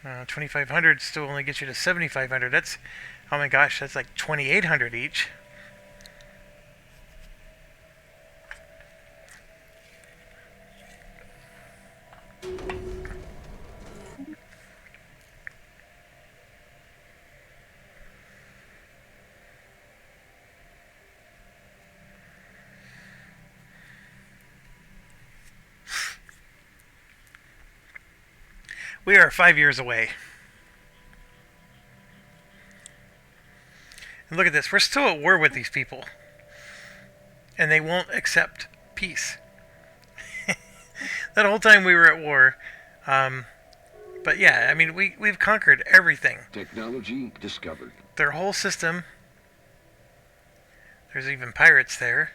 2,500 still only gets you to 7,500. That's, oh my gosh, that's like 2,800 each. We are 5 years away. And look at this. We're still at war with these people. And they won't accept peace. That whole time we were at war. But yeah, I mean, we've conquered everything. Technology discovered. Their whole system. There's even pirates there.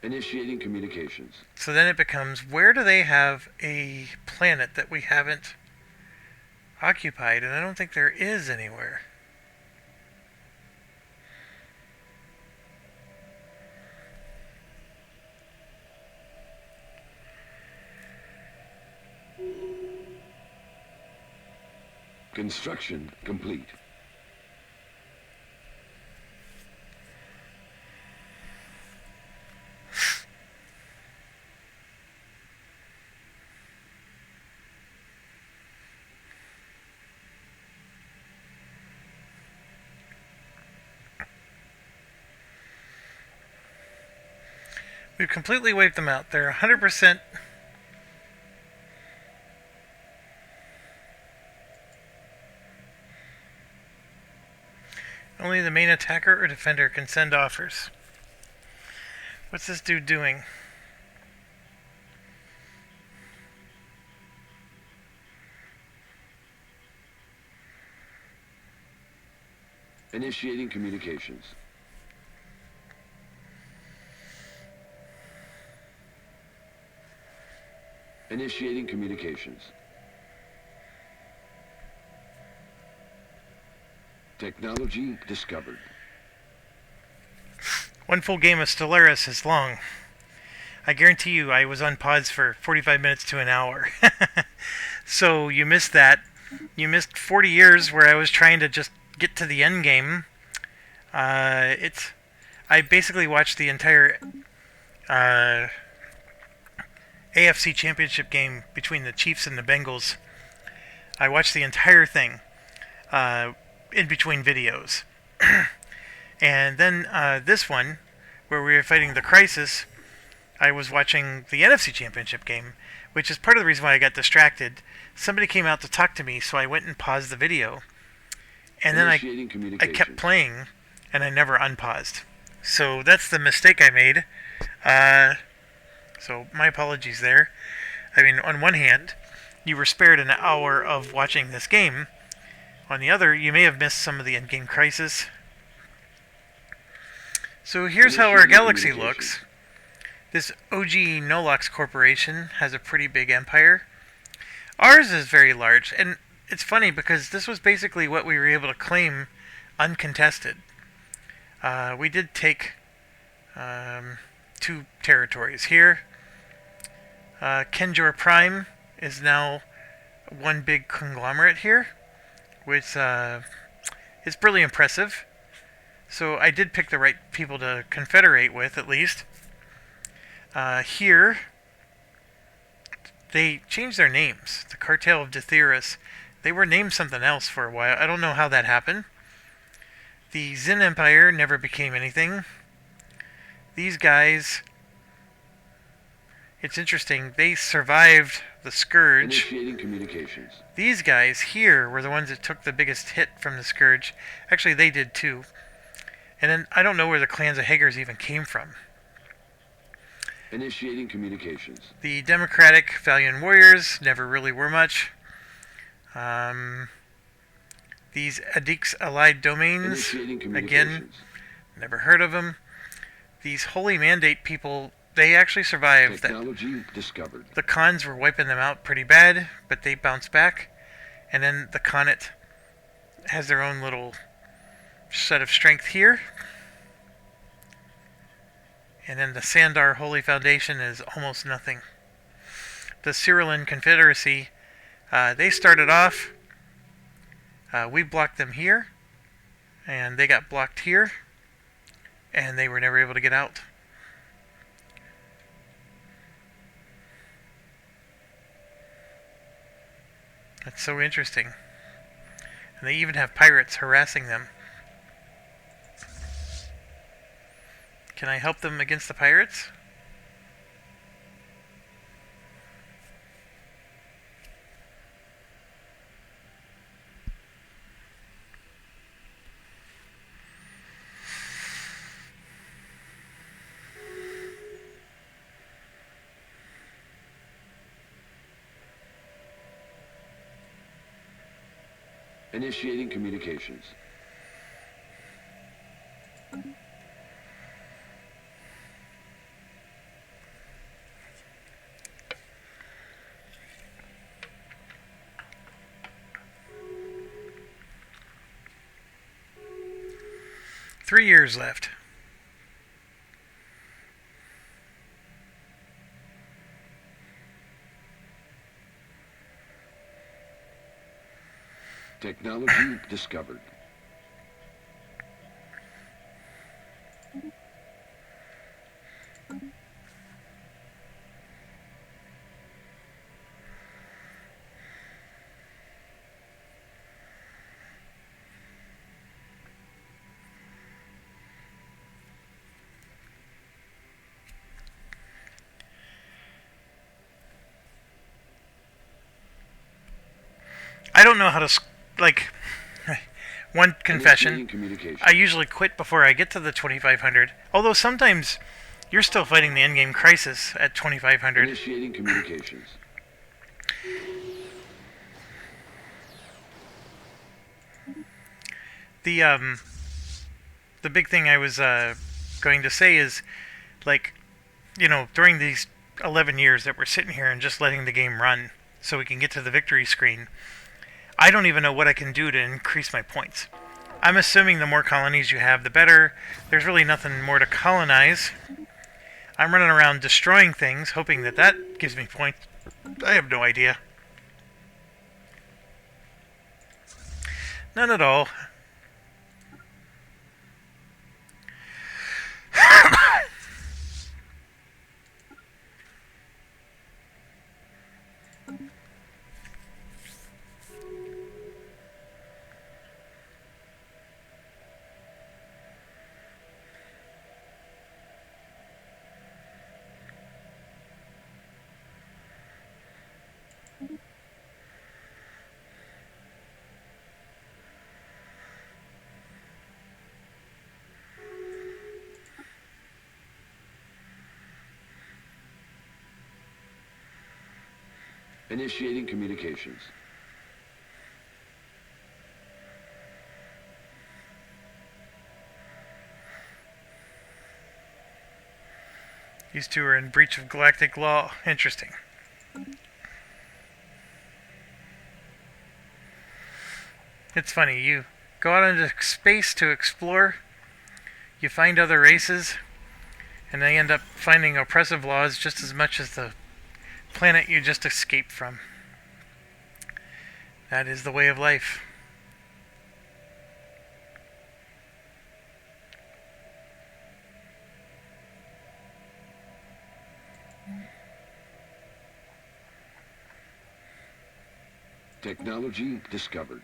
Initiating communications. So then it becomes, where do they have a planet that we haven't occupied? And I don't think there is anywhere. Construction complete. We've completely wiped them out. They're 100%. Only the main attacker or defender can send offers. What's this dude doing? Initiating communications. Initiating communications. Technology discovered. One full game of Stellaris is long. I guarantee you I was on pause for 45 minutes to an hour. So you missed that. You missed 40 years where I was trying to just get to the end game. I basically watched the entire AFC Championship game between the Chiefs and the Bengals. I watched the entire thing in between videos. And then this one, where we were fighting the Crisis, I was watching the NFC Championship game, which is part of the reason why I got distracted. Somebody came out to talk to me, so I went and paused the video. And then I kept playing, and I never unpaused. So that's the mistake I made. So my apologies there. I mean, on one hand, you were spared an hour of watching this game. On the other, you may have missed some of the Endgame Crisis. So here's how our galaxy looks. This OG Nolox Corporation has a pretty big empire. Ours is very large, and it's funny because this was basically what we were able to claim uncontested. We did take 2 territories here. Kenjor Prime is now one big conglomerate here, which is really impressive. So I did pick the right people to confederate with, at least. Here, they changed their names. The Cartel of Stellaris. They were named something else for a while. I don't know how that happened. The Zen Empire never became anything. These guys, it's interesting, they survived the Scourge. Initiating communications. These guys here were the ones that took the biggest hit from the Scourge. Actually, they did too. And then I don't know where the clans of Haggers even came from. Initiating communications. The Democratic Valiant Warriors never really were much. These Adix allied domains, Initiating again, communications. never heard of them. These Holy Mandate people, they actually survived. Technology discovered. The Khans were wiping them out pretty bad, but they bounced back. And then the Khanate has their own little set of strength here. And then the Sandar Holy Foundation is almost nothing. The Cyrillan Confederacy, they started off, we blocked them here, and they got blocked here, and they were never able to get out. That's so interesting. And they even have pirates harassing them. Can I help them against the pirates? Initiating communications. Three years left. Technology discovered. I don't know how to, like, one confession. Initiating communications. I usually quit before I get to the 2500. Although sometimes you're still fighting the Endgame Crisis at 2500. Initiating communications. The big thing I was going to say is, like, you know, during these 11 years that we're sitting here and just letting the game run so we can get to the victory screen, I don't even know what I can do to increase my points. I'm assuming the more colonies you have, the better. There's really nothing more to colonize. I'm running around destroying things, hoping that that gives me points. I have no idea. None at all. Initiating communications. These two are in breach of galactic law. Interesting. It's funny, you go out into space to explore, you find other races, and they end up finding oppressive laws just as much as the planet you just escaped from. That is the way of life. Technology discovered.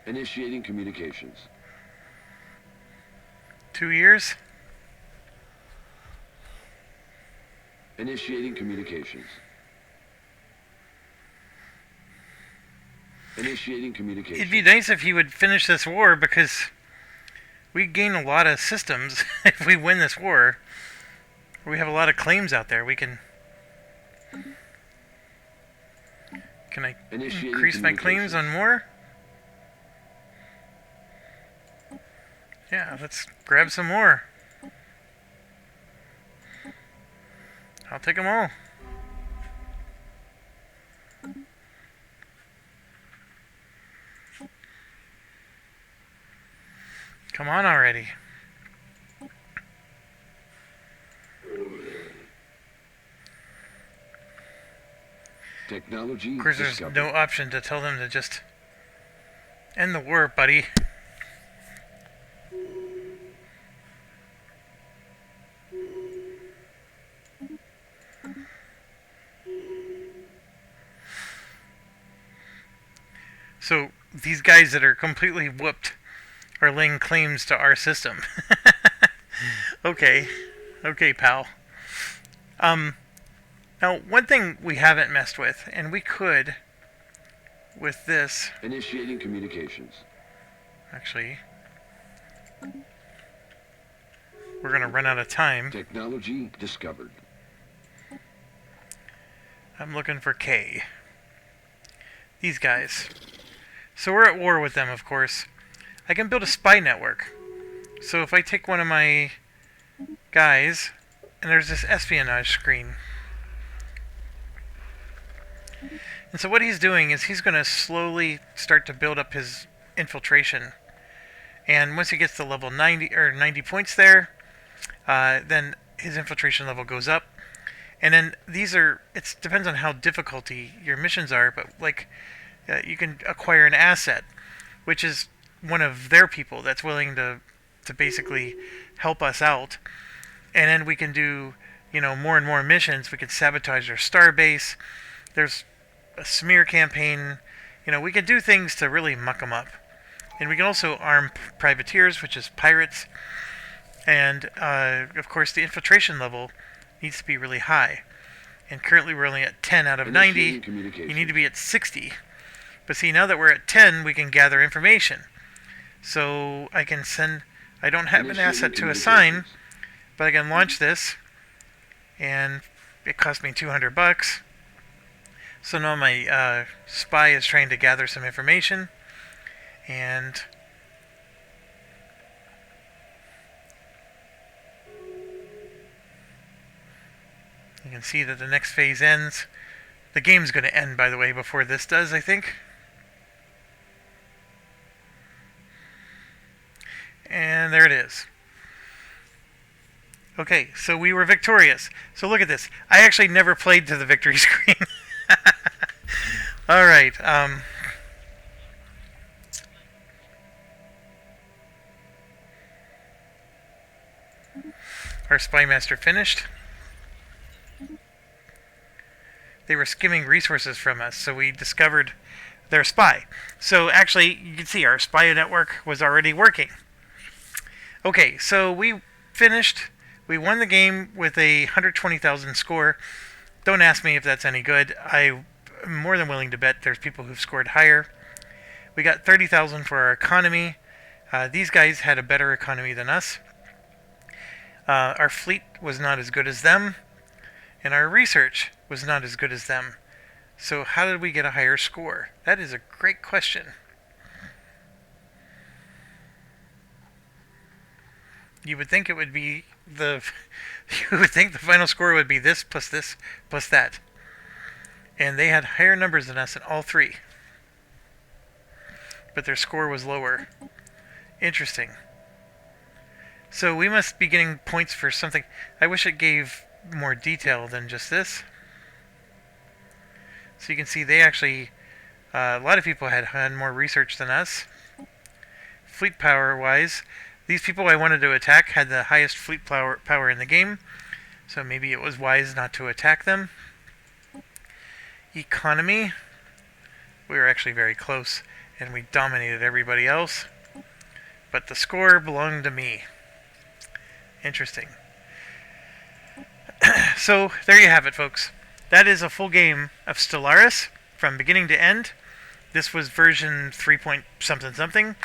Initiating communications. 2 years? Initiating communications. Initiating communications. It'd be nice if he would finish this war, because we gain a lot of systems if we win this war. We have a lot of claims out there. We can... Can I increase my claims on more? Yeah, let's grab some more. I'll take them all. Come on already. Technology. Of course, there's no option to tell them to just end the war, buddy. So, these guys that are completely whooped are laying claims to our system. Okay. Okay, pal. Now, one thing we haven't messed with, and we could with this... Initiating communications. Actually, we're going to run out of time. Technology discovered. I'm looking for K. These guys. So we're at war with them, of course. I can build a spy network. So if I take one of my guys, and there's this espionage screen. And so what he's doing is he's going to slowly start to build up his infiltration. And once he gets to level 90 or 90 points there, then his infiltration level goes up. And then these are, it depends on how difficulty your missions are, but like you can acquire an asset, which is one of their people that's willing to basically help us out. And then we can do, you know, more and more missions. We could sabotage their star base. There's a smear campaign. You know, we can do things to really muck them up. And we can also arm privateers, which is pirates. And, of course, the infiltration level needs to be really high. And currently we're only at 10 out of 90. You need to be at 60. But see, now that we're at 10, we can gather information. So I can send... I don't have an asset to assign, but I can launch this. And it cost me $200. So now my spy is trying to gather some information. And... you can see that the next phase ends. The game's going to end, by the way, before this does, I think. And there it is. Okay, so we were victorious. So look at this. I actually never played to the victory screen. Alright, our spy master finished. They were skimming resources from us, so we discovered their spy. So actually, you can see our spy network was already working. Okay, so we finished. We won the game with a 120,000 score. Don't ask me if that's any good. I'm more than willing to bet there's people who've scored higher. We got 30,000 for our economy. These guys had a better economy than us. Our fleet was not as good as them. And our research was not as good as them. So how did we get a higher score? That is a great question. You would think it would be the... you would think the final score would be this plus that. And they had higher numbers than us in all three. But their score was lower. Interesting. So we must be getting points for something. I wish it gave more detail than just this. So you can see they actually... a lot of people had more research than us. Fleet power wise... these people I wanted to attack had the highest fleet power in the game, so maybe it was wise not to attack them. Economy, we were actually very close, and we dominated everybody else, but the score belonged to me. Interesting. So there you have it, folks. That is a full game of Stellaris from beginning to end. This was version 3 point something something.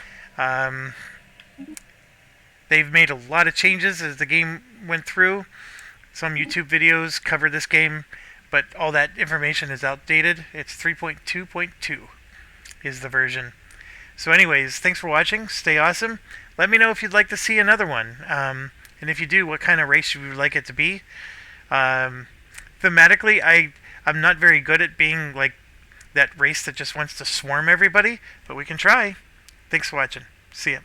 They've made a lot of changes as the game went through. Some YouTube videos cover this game, but all that information is outdated. It's 3.2.2 is the version. So anyways, thanks for watching. Stay awesome. Let me know if you'd like to see another one. And if you do, what kind of race you would like it to be. Thematically, I'm not very good at being like that race that just wants to swarm everybody, but we can try. Thanks for watching. See ya.